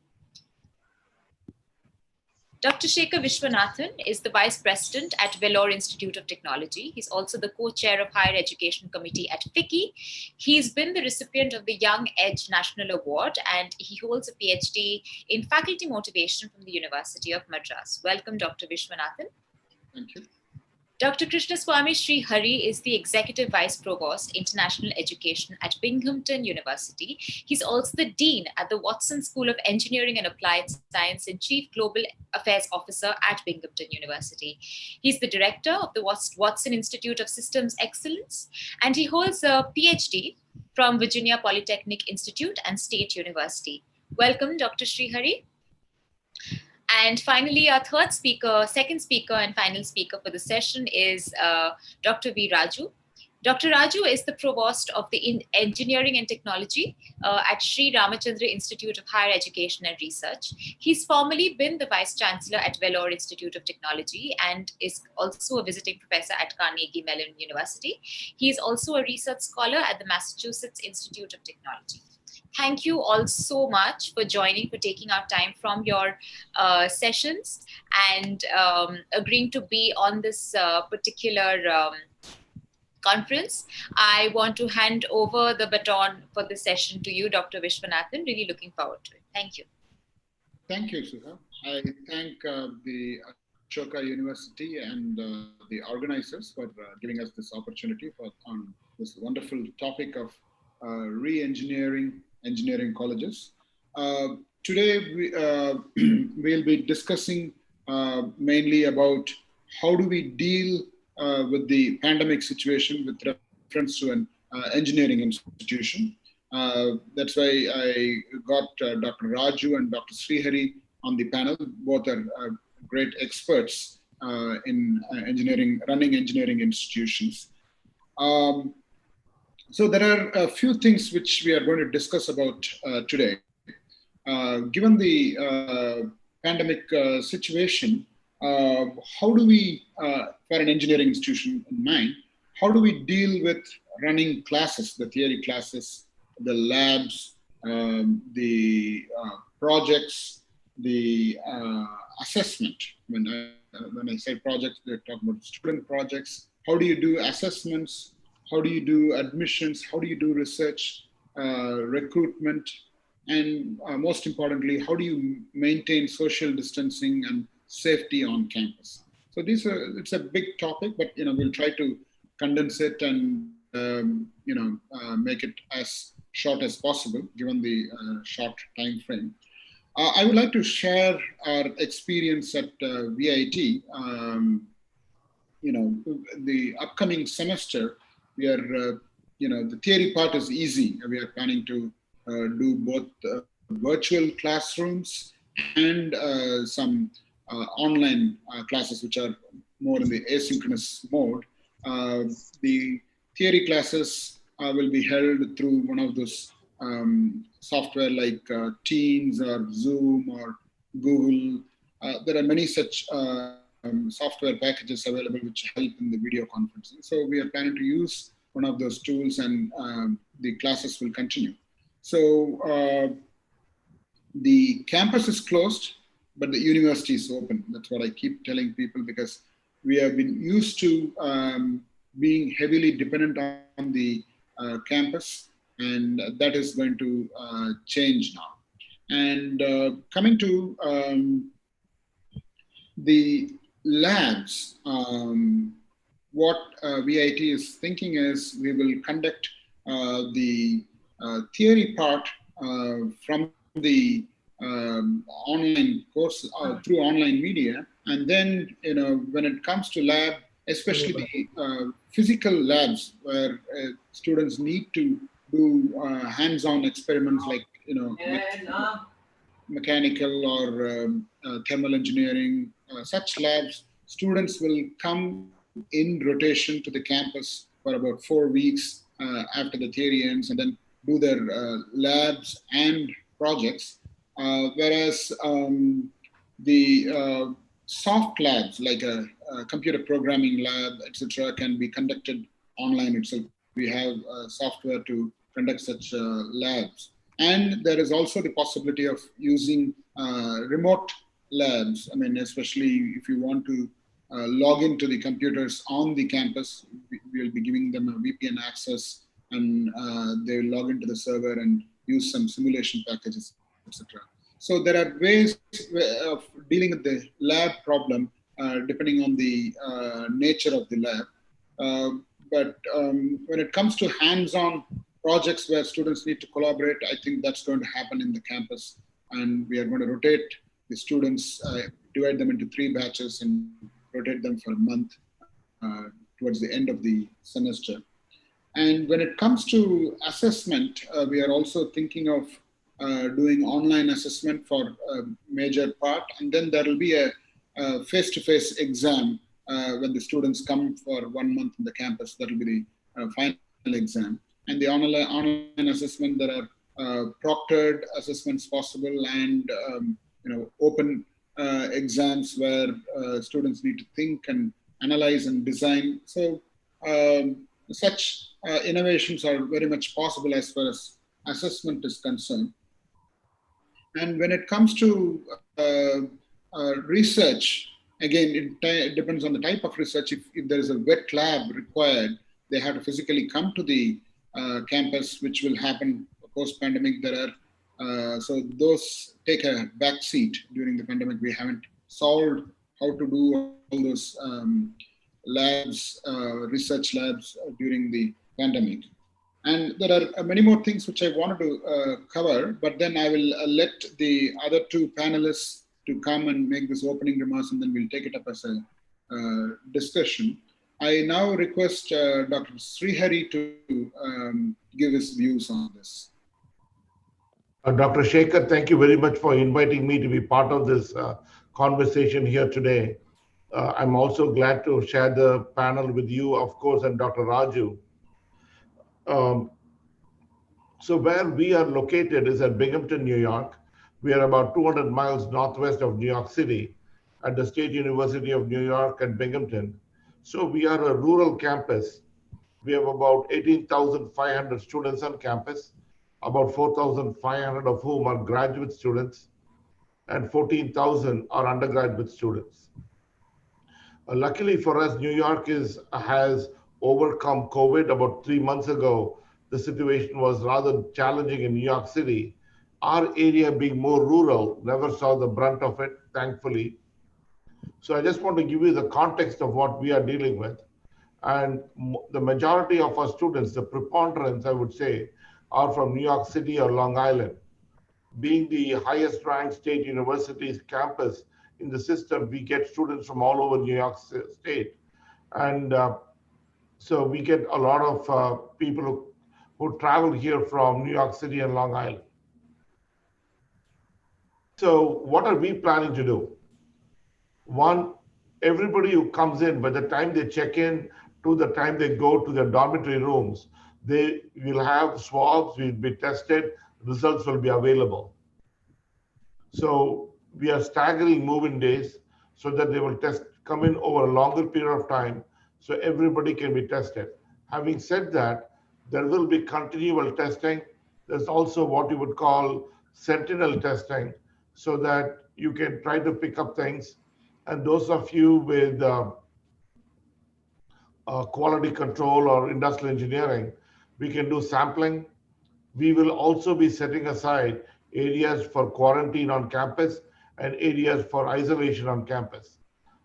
Dr. Shekhar Vishwanathan is the Vice President at Vellore Institute of Technology. He's also the co-chair of Higher Education Committee at FICCI. He's been the recipient of the Young Edge National Award, and he holds a PhD in Faculty Motivation from the University of Madras. Welcome, Dr. Vishwanathan. Thank you. Dr. Krishnaswamy Srihari is the Executive Vice Provost, International Education at Binghamton University. He's also the Dean at the Watson School of Engineering and Applied Science and Chief Global Affairs Officer at Binghamton University. He's the Director of the Watson Institute of Systems Excellence, and he holds a PhD from Virginia Polytechnic Institute and State University. Welcome, Dr. Srihari. And finally, our second speaker and final speaker for the session is Dr. V. Raju. Dr. Raju is the Provost of the Engineering and Technology at Sri Ramachandra Institute of Higher Education and Research. He's formerly been the Vice Chancellor at Vellore Institute of Technology and is also a visiting professor at Carnegie Mellon University. He is also a research scholar at the Massachusetts Institute of Technology. Thank you all so much for joining, for taking our time from your sessions and agreeing to be on this particular conference. I want to hand over the baton for the session to you, Dr. Vishwanathan. Really looking forward to it. Thank you. Thank you, Sudha. I thank the Shoka University and the organizers for giving us this opportunity on this wonderful topic of re-engineering engineering colleges. Today, we'll be discussing mainly about how do we deal with the pandemic situation with reference to an engineering institution. That's why I got Dr. Raju and Dr. Srihari on the panel. Both are great experts in running engineering institutions. So there are a few things which we are going to discuss about today. Given the pandemic situation, how do we, for an engineering institution in mind, how do we deal with running classes, the theory classes, the labs, the projects, the assessment? When I say projects, they talk about student projects. How do you do assessments? How do you do admissions? How do you do research, recruitment? And most importantly, how do you maintain social distancing and safety on campus? So it's a big topic, but we'll try to condense it and make it as short as possible given the short time frame. I would like to share our experience at VIT. The upcoming semester, we are, the theory part is easy. We are planning to do both virtual classrooms and some online classes, which are more in the asynchronous mode. The theory classes will be held through one of those software like Teams or Zoom or Google. There are many such software packages available which help in the video conferencing. So we are planning to use one of those tools, and the classes will continue. So the campus is closed, but the university is open. That's what I keep telling people, because we have been used to being heavily dependent on the campus, and that is going to change now. And coming to the labs, what VIT is thinking is we will conduct the theory part from the online course through online media, and then when it comes to lab, especially the physical labs where students need to do hands-on experiments like mechanical or thermal engineering, such labs, students will come in rotation to the campus for about 4 weeks after the theory ends, and then do their labs and projects. Whereas the soft labs, like a computer programming lab, etc., can be conducted online itself. We have software to conduct such labs. And there is also the possibility of using remote labs. I mean, especially if you want to log into the computers on the campus, we will be giving them a VPN access, and they will log into the server and use some simulation packages, etc. So there are ways of dealing with the lab problem depending on the nature of the lab. But when it comes to hands-on projects where students need to collaborate, I think that's going to happen in the campus. And we are going to rotate the students, divide them into 3 batches and rotate them for a month towards the end of the semester. And when it comes to assessment, we are also thinking of doing online assessment for a major part. And then there will be a face-to-face exam when the students come for 1 month in the campus. That will be the final exam. And the online assessment, there are proctored assessments possible, and open exams where students need to think and analyze and design. So such innovations are very much possible as far as assessment is concerned. And when it comes to research, again, it depends on the type of research. If there is a wet lab required, they have to physically come to the campus, which will happen post-pandemic. There are so those take a back seat during the pandemic. We haven't solved how to do all those labs, research labs during the pandemic. And there are many more things which I wanted to cover, but then I will let the other 2 panelists to come and make this opening remarks, and then we'll take it up as a discussion. I now request Dr. Srihari to give his views on this. Dr. Shekhar, thank you very much for inviting me to be part of this conversation here today. I'm also glad to share the panel with you, of course, and Dr. Raju. So where we are located is at Binghamton, New York. We are about 200 miles northwest of New York City at the State University of New York at Binghamton. So we are a rural campus. We have about 18,500 students on campus, about 4,500 of whom are graduate students, and 14,000 are undergraduate students. Luckily for us, New York has overcome COVID. About 3 months ago, the situation was rather challenging in New York City. Our area, being more rural, never saw the brunt of it, thankfully. So I just want to give you the context of what we are dealing with. And the majority of our students, the preponderance, I would say, are from New York City or Long Island. Being the highest ranked state university's campus in the system, we get students from all over New York State. And so we get a lot of people who travel here from New York City and Long Island. So what are we planning to do? One, everybody who comes in, by the time they check in to the time they go to their dormitory rooms, they will have swabs, will be tested, results will be available. So we are staggering move-in days so that they will come in over a longer period of time so everybody can be tested. Having said that, there will be continual testing. There's also what you would call sentinel testing so that you can try to pick up things. And those of you with quality control or industrial engineering, we can do sampling. We will also be setting aside areas for quarantine on campus and areas for isolation on campus.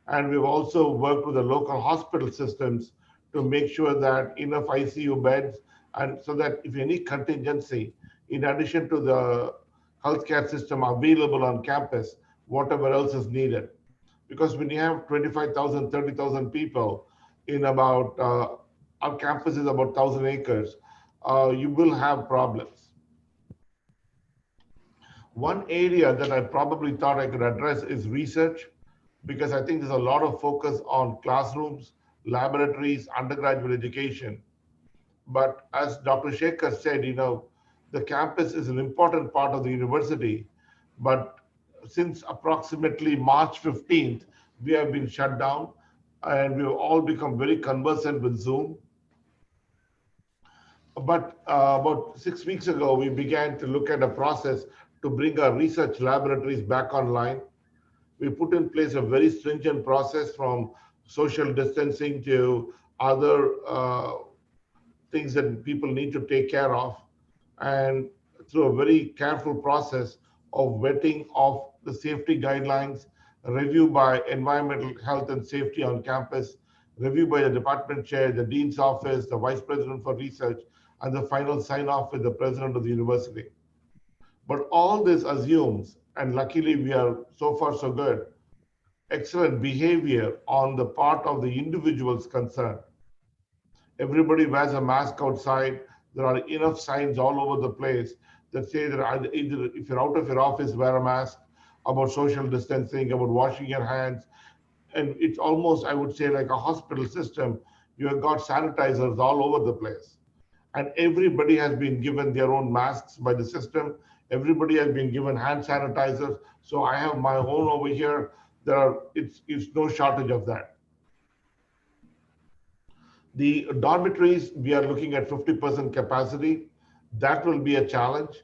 And we've also worked with the local hospital systems to make sure that enough ICU beds, and so that if any contingency, in addition to the healthcare system available on campus, whatever else is needed. Because when you have 25,000, 30,000 people in about, our campus is about 1,000 acres, you will have problems. One area that I probably thought I could address is research, because I think there's a lot of focus on classrooms, laboratories, undergraduate education. But as Dr. Shekhar said, the campus is an important part of the university. But since approximately March 15th, we have been shut down and we've all become very conversant with Zoom. But about 6 weeks ago, we began to look at a process to bring our research laboratories back online. We put in place a very stringent process, from social distancing to other things that people need to take care of, and through a very careful process of vetting of the safety guidelines, review by environmental health and safety on campus, review by the department chair, the dean's office, the vice president for research, and the final sign off with the president of the university. But all this assumes, and luckily we are so far so good, excellent behavior on the part of the individuals concerned. Everybody wears a mask outside. There are enough signs all over the place that say that either if you're out of your office, wear a mask, about social distancing, about washing your hands. And it's almost, I would say, like a hospital system. You have got sanitizers all over the place. And everybody has been given their own masks by the system. Everybody has been given hand sanitizers. So I have my own over here. It's no shortage of that. The dormitories, we are looking at 50% capacity. That will be a challenge.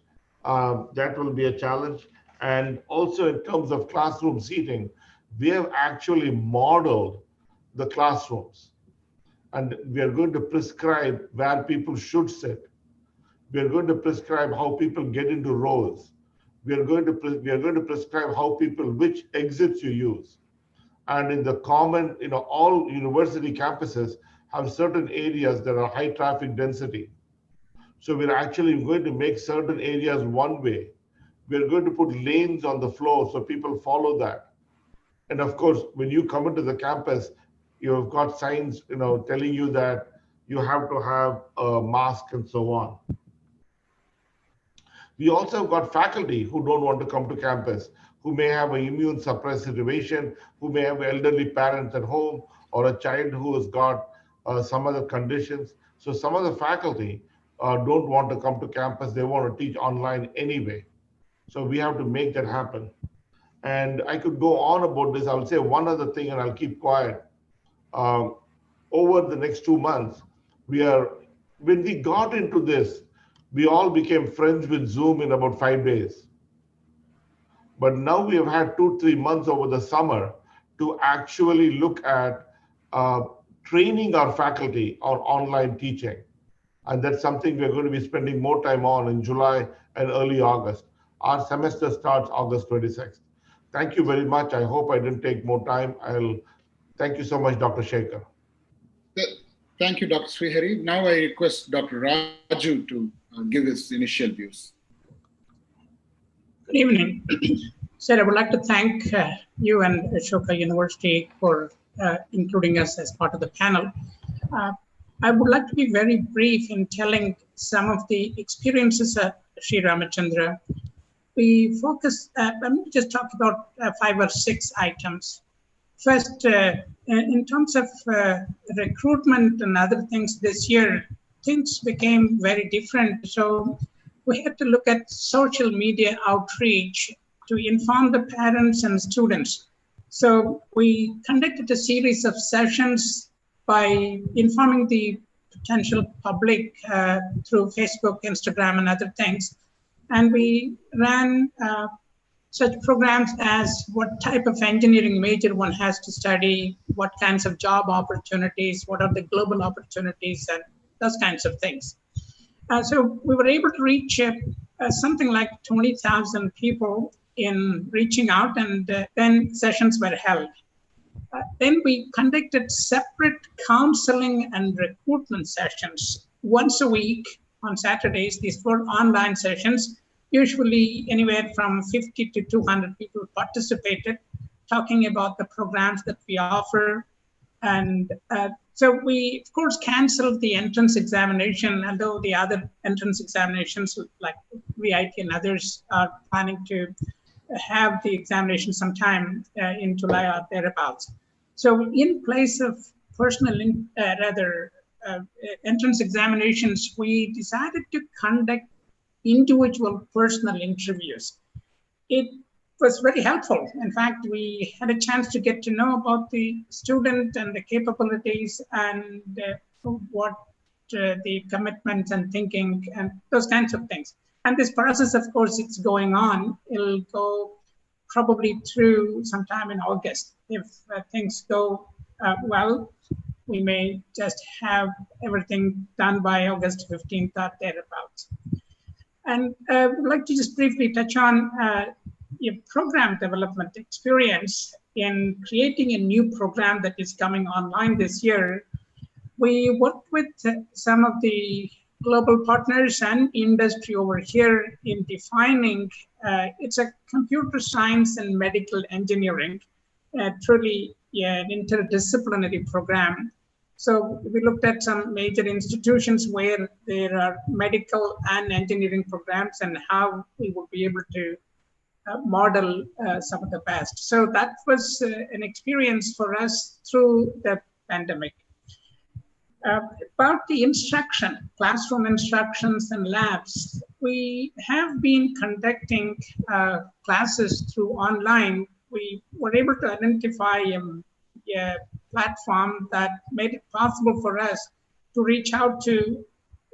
And also in terms of classroom seating, we have actually modeled the classrooms. And we are going to prescribe where people should sit. We are going to prescribe how people get into rows. We are going to prescribe how people, which exits you use. And in the common, all university campuses have certain areas that are high traffic density. So we're actually going to make certain areas one way. We're going to put lanes on the floor so people follow that. And of course, when you come into the campus, you've got signs, telling you that you have to have a mask and so on. We also have got faculty who don't want to come to campus, who may have an immune suppressed situation, who may have elderly parents at home, or a child who has got some other conditions. So some of the faculty don't want to come to campus. They want to teach online anyway. So we have to make that happen. And I could go on about this. I'll say one other thing and I'll keep quiet. Over the next 2 months, when we got into this, we all became friends with Zoom in about 5 days. But now we have had 2-3 months over the summer to actually look at training our faculty on online teaching. And that's something we're going to be spending more time on in July and early August. Our semester starts August 26th. Thank you very much. I hope I didn't take more time. Thank you so much, Dr. Shekhar. Thank you, Dr. Srihari. Now I request Dr. Raju to give his initial views. Good evening. Sir, I would like to thank you and Shoka University for including us as part of the panel. I would like to be very brief in telling some of the experiences of Sri Ramachandra. We focus, I'm going to just talk about 5 or 6 items. First, in terms of recruitment and other things this year, things became very different. So we had to look at social media outreach to inform the parents and students. So we conducted a series of sessions by informing the potential public through Facebook, Instagram, and other things. And we ran such programs as what type of engineering major one has to study, what kinds of job opportunities, what are the global opportunities, and those kinds of things. So we were able to reach something like 20,000 people in reaching out, and then sessions were held. Then we conducted separate counseling and recruitment sessions once a week on Saturdays. These were online sessions. Usually anywhere from 50 to 200 people participated, talking about the programs that we offer. And so we, of course, canceled the entrance examination, although the other entrance examinations like VIT and others are planning to have the examination sometime in July or thereabouts. So in place of entrance examinations, we decided to conduct individual personal interviews. It was very helpful. In fact, we had a chance to get to know about the student and the capabilities and what the commitments and thinking and those kinds of things. And this process, of course, it's going on. It'll go probably through sometime in August. If things go well, we may just have everything done by August 15th or thereabouts. And I would like to just briefly touch on your program development experience in creating a new program that is coming online this year. We worked with some of the global partners and industry over here in defining, it's a computer science and medical engineering, truly an interdisciplinary program. So we looked at some major institutions where there are medical and engineering programs and how we would be able to model some of the best. So that was an experience for us through the pandemic. About the instruction, classroom instructions and labs, we have been conducting classes through online. We were able to identify a platform that made it possible for us to reach out to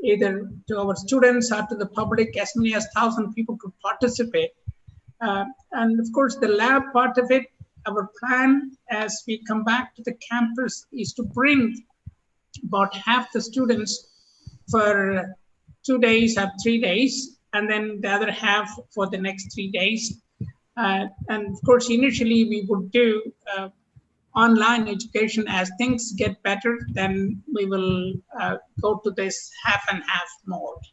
either to our students or to the public. As many as 1,000 people could participate. And of course, the lab part of it, our plan as we come back to the campus is to bring about half the students for 2 days or 3 days, and then the other half for the next 3 days. And of course, initially we would do online education. As things get better, then we will go to this half and half mode,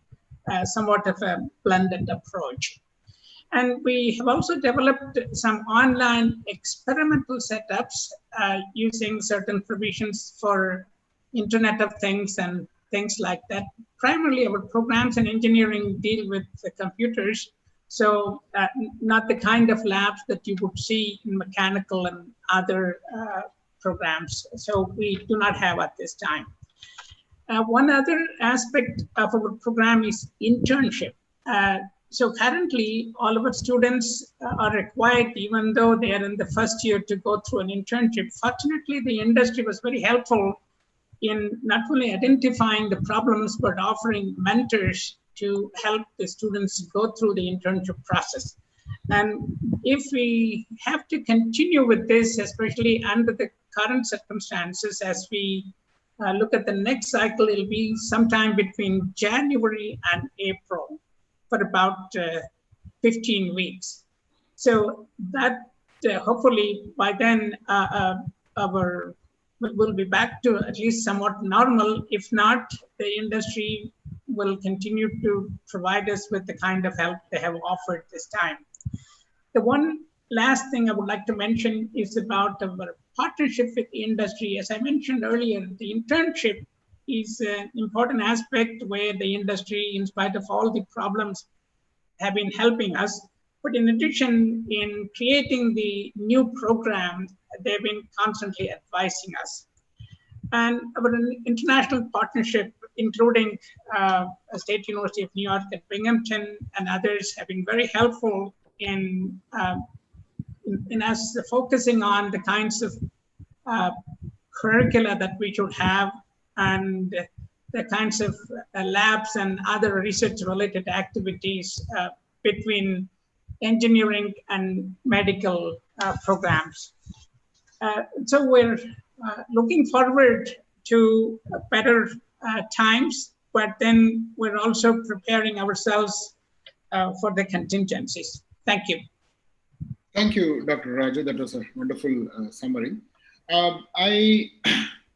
somewhat of a blended approach. And we have also developed some online experimental setups using certain provisions for Internet of Things and things like that. Primarily, our programs in engineering deal with the computers, so not the kind of labs that you would see in mechanical and other programs. So we do not have at this time. One other aspect of our program is internship. So currently, all of our students are required, even though they are in the first year, to go through an internship. Fortunately, the industry was very helpful in not only identifying the problems, but offering mentors to help the students go through the internship process. And if we have to continue with this, especially under the current circumstances, as we look at the next cycle, it'll be sometime between January and April for about 15 weeks. So that hopefully by then we'll be back to at least somewhat normal. If not, the industry will continue to provide us with the kind of help they have offered this time. The one last thing I would like to mention is about our partnership with the industry. As I mentioned earlier, the internship is an important aspect where the industry, in spite of all the problems, have been helping us. But in addition, in creating the new program, they've been constantly advising us. And our international partnership, including State University of New York at Binghamton and others, have been very helpful in us focusing on the kinds of curricula that we should have and the kinds of labs and other research-related activities between engineering and medical programs. So we're looking forward to better times, but then we're also preparing ourselves for the contingencies. Thank you. Thank you, Dr. Raju. That was a wonderful summary. I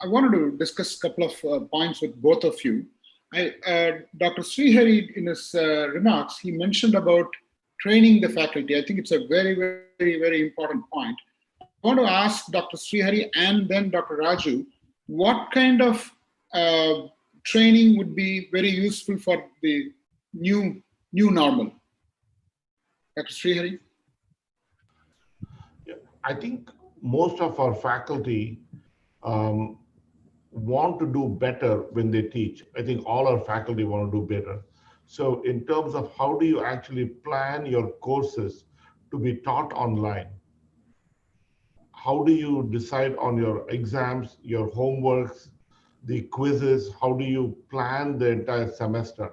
wanted to discuss a couple of points with both of you. Dr. Srihari, in his remarks, he mentioned about training the faculty. I think it's a very, very, very important point. I want to ask Dr. Srihari and then Dr. Raju, what kind of training would be very useful for the new normal? Dr. Srihari? I think most of our faculty want to do better when they teach. I think all our faculty want to do better. So in terms of how do you actually plan your courses to be taught online? How do you decide on your exams, your homeworks, the quizzes? How do you plan the entire semester?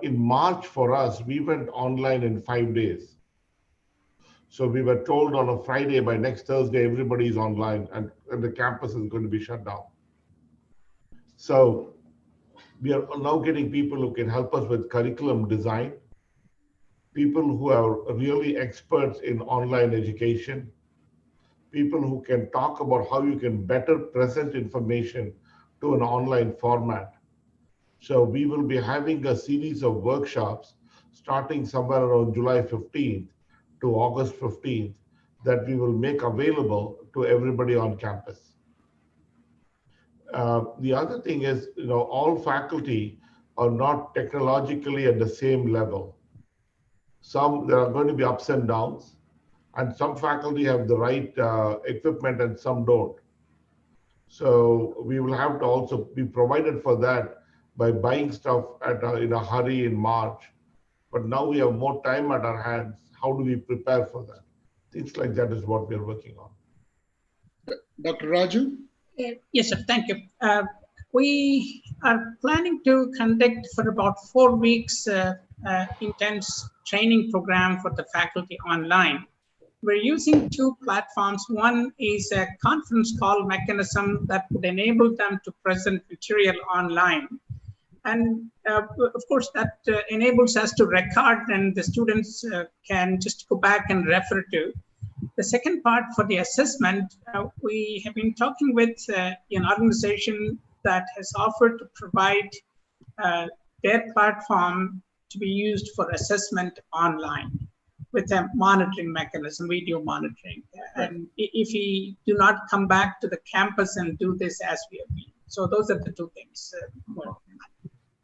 In March for us, we went online in 5 days. So we were told on a Friday, by next Thursday, everybody is online and the campus is going to be shut down. So we are now getting people who can help us with curriculum design, people who are really experts in online education, people who can talk about how you can better present information to an online format. So we will be having a series of workshops starting somewhere around July 15th to August 15th that we will make available to everybody on campus. The other thing is, all faculty are not technologically at the same level. There are going to be ups and downs, and some faculty have the right equipment and some don't. So we will have to also be provided for that by buying stuff in a hurry in March. But now we have more time at our hands. How do we prepare for that? Things like that is what we are working on. Dr. Raju? Yes, sir. Thank you. We are planning to conduct for about 4 weeks intense training program for the faculty online. We're using 2 platforms. One is a conference call mechanism that would enable them to present material online. And of course, that enables us to record and the students can just go back and refer to. The second part for the assessment, we have been talking with an organization that has offered to provide their platform to be used for assessment online with a monitoring mechanism, video monitoring. And if we do not come back to the campus and do this as we have been. So those are the 2 things.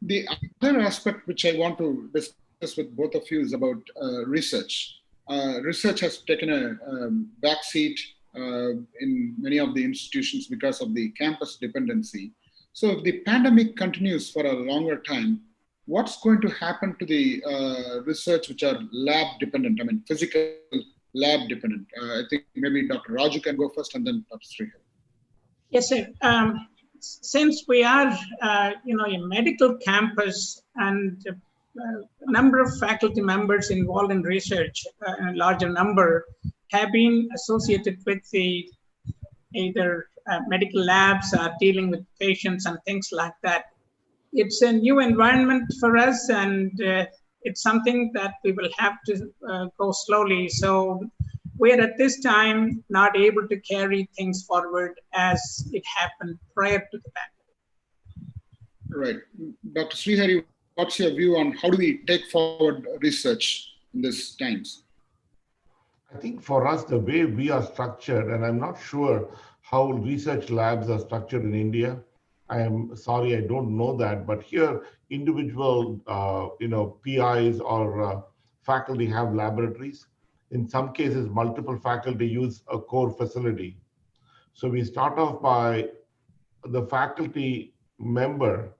The other aspect which I want to discuss with both of you is about research. Research has taken a backseat in many of the institutions because of the campus dependency. So if the pandemic continues for a longer time, what's going to happen to the research which are lab dependent, physical lab dependent? I think maybe Dr. Raju can go first and then Dr. Srihari. Yes, sir. Since we are, a medical campus and a number of faculty members involved in research, a larger number, have been associated with either medical labs or dealing with patients and things like that. It's a new environment for us, and it's something that we will have to go slowly. So we're at this time not able to carry things forward as it happened prior to the pandemic. Right. Dr. Srihari, what's your view on how do we take forward research in these times? I think for us, the way we are structured, and I'm not sure how research labs are structured in India. I am sorry, I don't know that, but here individual, PIs or faculty have laboratories. In some cases, multiple faculty use a core facility. So we start off by the faculty member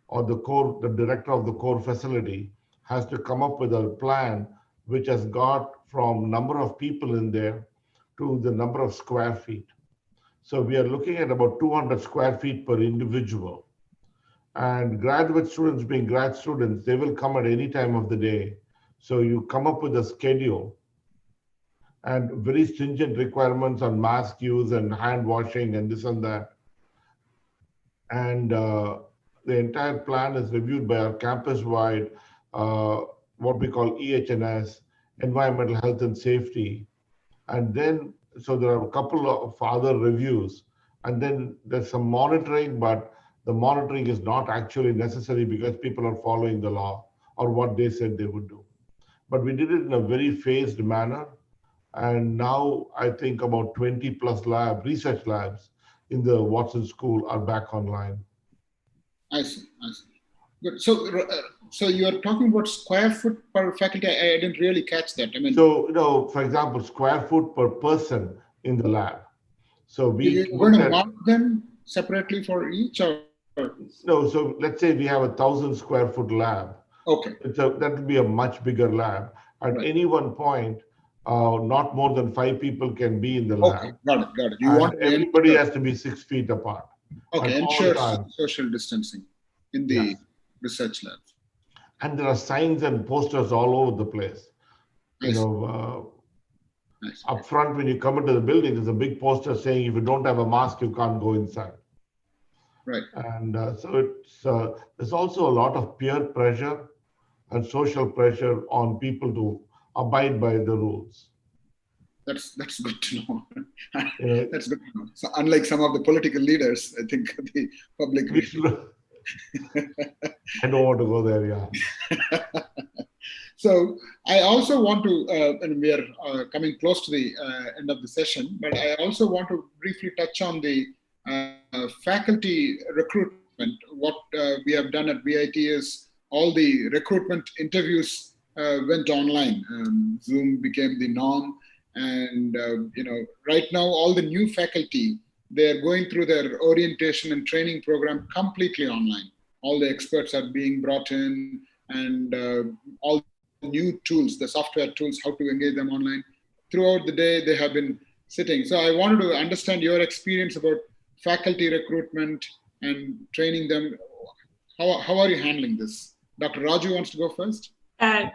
or the director of the core facility has to come up with a plan which has got from number of people in there to the number of square feet. So we are looking at about 200 square feet per individual. And graduate students being grad students, they will come at any time of the day. So you come up with a schedule and very stringent requirements on mask use and hand washing and this and that. And the entire plan is reviewed by our campus-wide, what we call EHS, Environmental Health and Safety. And then, so there are a couple of other reviews. And then there's some monitoring, but the monitoring is not actually necessary because people are following the law or what they said they would do. But we did it in a very phased manner. And now I think about 20 plus research labs in the Watson School are back online. I see. Good. So you are talking about square foot per faculty. I didn't really catch that. I mean, so for example, square foot per person in the lab. So you're going to mark them separately for each, or no? So let's say we have 1,000 square foot lab. Okay. That would be a much bigger lab. At any one point, not more than 5 people can be in the lab. Okay, got it. You want everybody has to be 6 feet apart. Okay, ensure social distancing in the research lab. And there are signs and posters all over the place. Up front, when you come into the building, there's a big poster saying if you don't have a mask, you can't go inside. Right. And so there's also a lot of peer pressure and social pressure on people to abide by the rules. That's good to know. That's good to know. So unlike some of the political leaders, I think the public. I don't want to go there, yeah. So I also want to, and we are coming close to the end of the session, but I also want to briefly touch on the faculty recruitment. What we have done at VIT is all the recruitment interviews went online. Zoom became the norm. And, right now, all the new faculty, they're going through their orientation and training program completely online. All the experts are being brought in, and all the new tools, the software tools, how to engage them online. Throughout the day, they have been sitting. So I wanted to understand your experience about faculty recruitment and training them. How are you handling this? Dr. Raju wants to go first.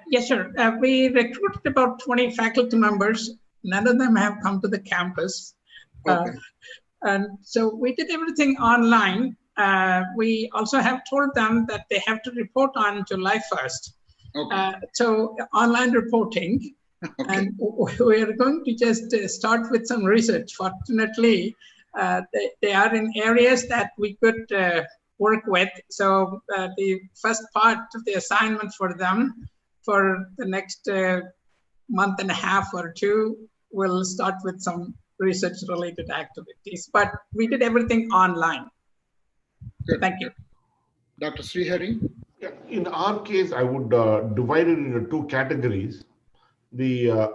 Yes, sir. We recruited about 20 faculty members. None of them have come to the campus. Okay. And so we did everything online. We also have told them that they have to report on July 1st. Okay. So online reporting. Okay. And we are going to just start with some research. Fortunately, they are in areas that we could work with. So the first part of the assignment for them for the next month and a half or two, we'll start with some research related activities, but we did everything online. Good. Thank you. Dr. Srihari? In our case, I would divide it into 2 categories. The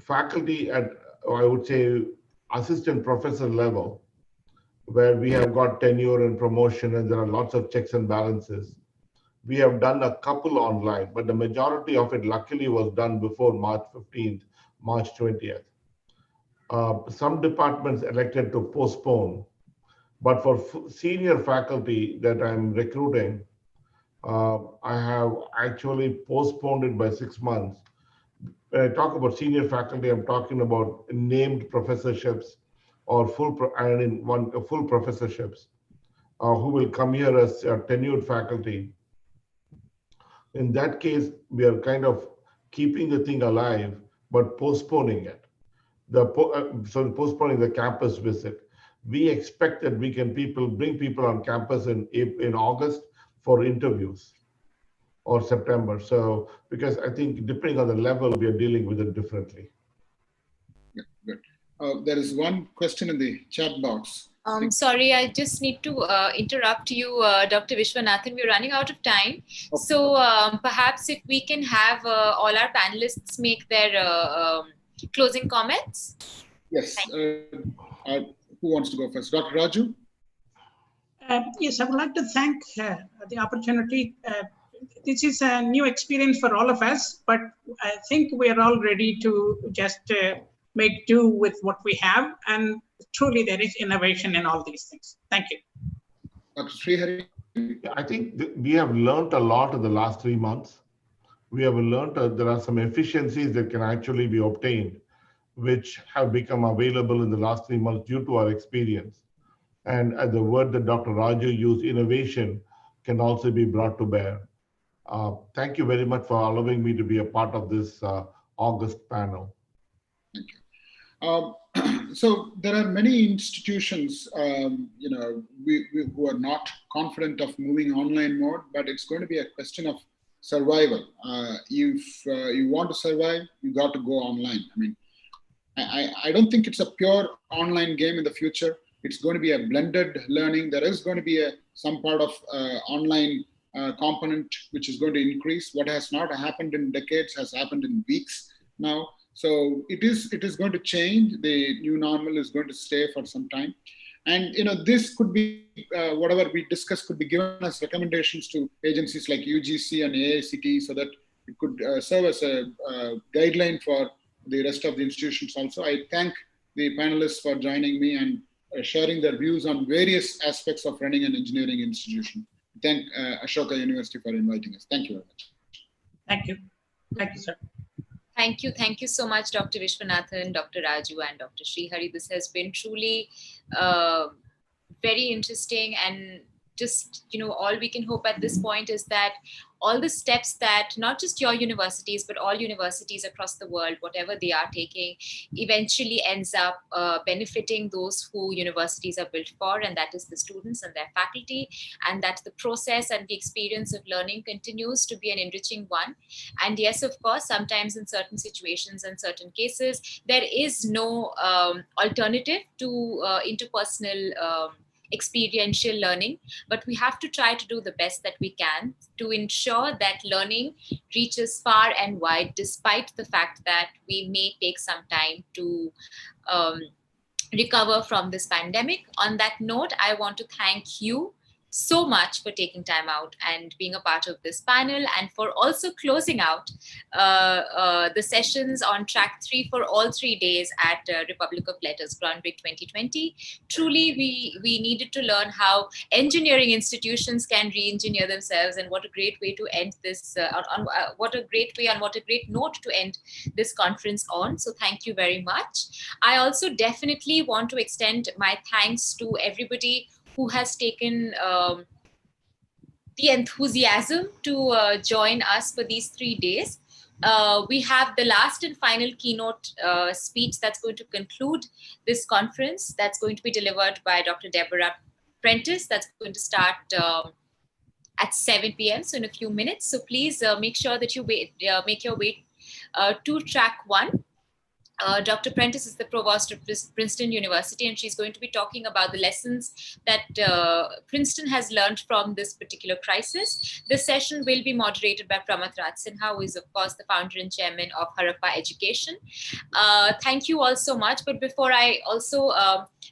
faculty at, I would say, assistant professor level, where we have got tenure and promotion and there are lots of checks and balances. We have done a couple online, but the majority of it luckily was done before March 15th, March 20th. Some departments elected to postpone, but for senior faculty that I'm recruiting, I have actually postponed it by 6 months. When I talk about senior faculty, I'm talking about named professorships or full professorships who will come here as tenured faculty. In that case, we are kind of keeping the thing alive, but postponing it. So postponing the campus visit. We expect that we can bring people on campus in August for interviews or September. So, because I think depending on the level, we are dealing with it differently. Yeah, good. There is one question in the chat box. Sorry, I just need to interrupt you, Dr. Vishwanathan. We're running out of time. Okay. So perhaps if we can have all our panelists make their closing comments. Yes. Who wants to go first? Dr. Raju? Yes, I would like to thank the opportunity. This is a new experience for all of us, but I think we are all ready to just make do with what we have. And truly, there is innovation in all these things. Thank you. Dr. Srihari? I think we have learned a lot in the last 3 months. we have learned there are some efficiencies that can actually be obtained, which have become available in the last 3 months due to our experience. And the word that Dr. Raju used, innovation, can also be brought to bear. Thank you very much for allowing me to be a part of this August panel. Thank you. So there are many institutions, who are not confident of moving online mode, but it's going to be a question of survival. If you want to survive, you got to go online. I mean, I don't think it's a pure online game in the future. It's going to be a blended learning. There is going to be some part of online component which is going to increase. What has not happened in decades has happened in weeks now. So it is going to change. The new normal is going to stay for some time. And this could be whatever we discuss could be given as recommendations to agencies like UGC and AICTE, so that it could serve as a guideline for the rest of the institutions also. I thank the panelists for joining me and sharing their views on various aspects of running an engineering institution. Thank Shoka University for inviting us. Thank you very much. Thank you. Thank you, sir. Thank you. Thank you so much, Dr. Vishwanathan, Dr. Raju, and Dr. Srihari. This has been truly very interesting, and just, all we can hope at this point is that all the steps that not just your universities, but all universities across the world, whatever they are taking, eventually ends up benefiting those who universities are built for, and that is the students and their faculty, and that the process and the experience of learning continues to be an enriching one. And yes, of course, sometimes in certain situations and certain cases, there is no alternative to interpersonal experiential learning, but we have to try to do the best that we can to ensure that learning reaches far and wide, despite the fact that we may take some time to recover from this pandemic. On that note, I want to thank you so much for taking time out and being a part of this panel, and for also closing out the sessions on track 3 for all 3 days at Republic of Letters Groundbreak 2020. Truly, we needed to learn how engineering institutions can re-engineer themselves, and what a great way to end this, what a great note to end this conference on. So thank you very much. I also definitely want to extend my thanks to everybody who has taken the enthusiasm to join us for these 3 days. We have the last and final keynote speech that's going to conclude this conference. That's going to be delivered by Dr. Deborah Prentice. That's going to start at 7 p.m. So in a few minutes. So please make sure that you make your way to track 1. Dr. Prentice is the provost of Princeton University, and she's going to be talking about the lessons that Princeton has learned from this particular crisis. This session will be moderated by Pramath Raj Sinha, who is, of course, the founder and chairman of Harappa Education. Thank you all so much. But before I also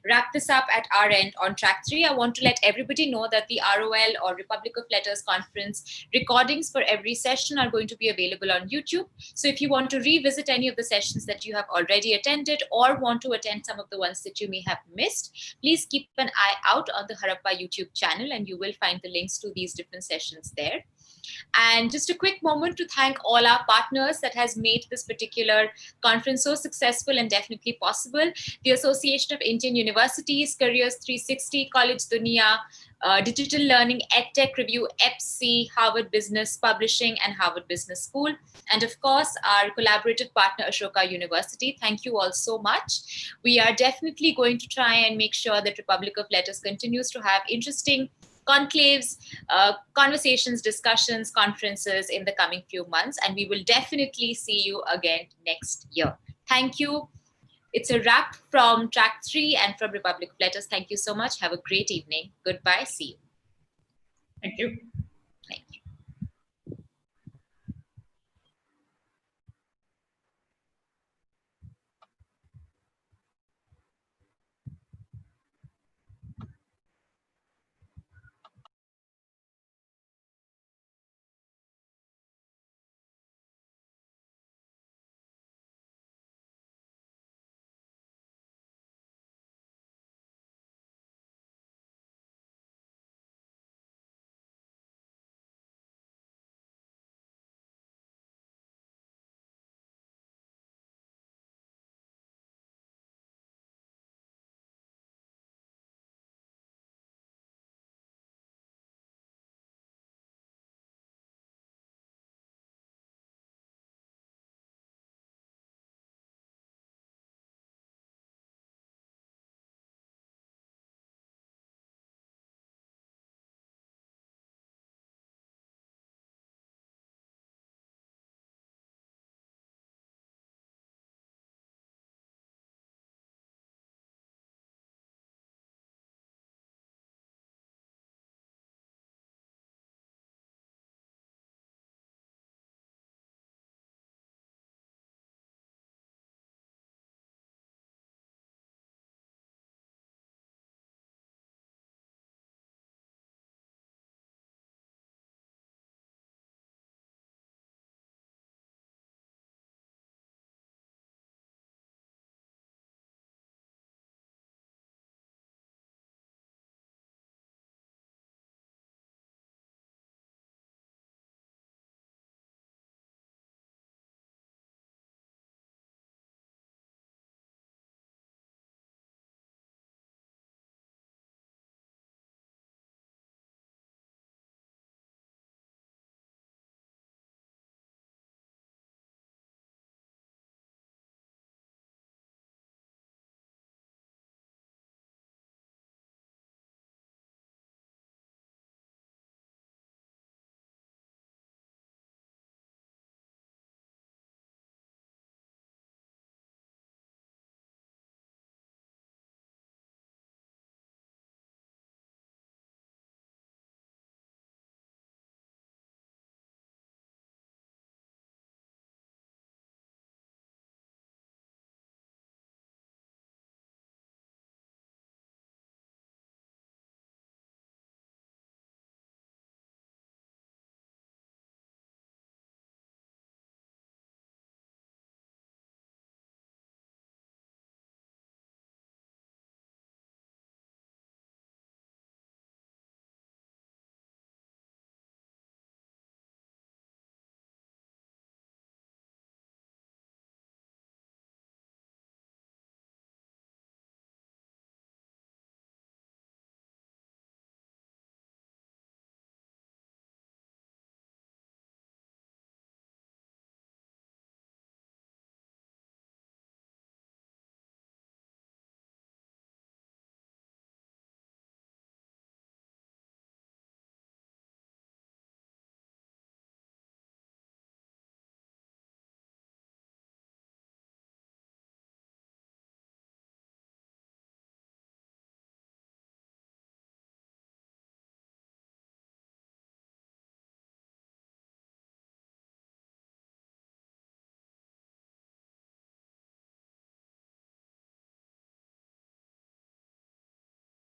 wrap this up at our end on track 3, I want to let everybody know that the ROL, or Republic of Letters Conference recordings for every session are going to be available on YouTube. So if you want to revisit any of the sessions that you have already attended, or want to attend some of the ones that you may have missed, please keep an eye out on the Harappa YouTube channel, and you will find the links to these different sessions there. And just a quick moment to thank all our partners that has made this particular conference so successful and definitely possible. The Association of Indian Universities, Careers 360, College Dunia, Digital Learning, EdTech Review, EPSI, Harvard Business Publishing, and Harvard Business School. And of course, our collaborative partner, Shoka University. Thank you all so much. We are definitely going to try and make sure that Republic of Letters continues to have interesting conclaves, conversations, discussions, conferences in the coming few months, and we will definitely see you again next year. Thank you. It's a wrap from track 3 and from Republic of Letters. Thank you so much. Have a great evening. Goodbye. See you. Thank you.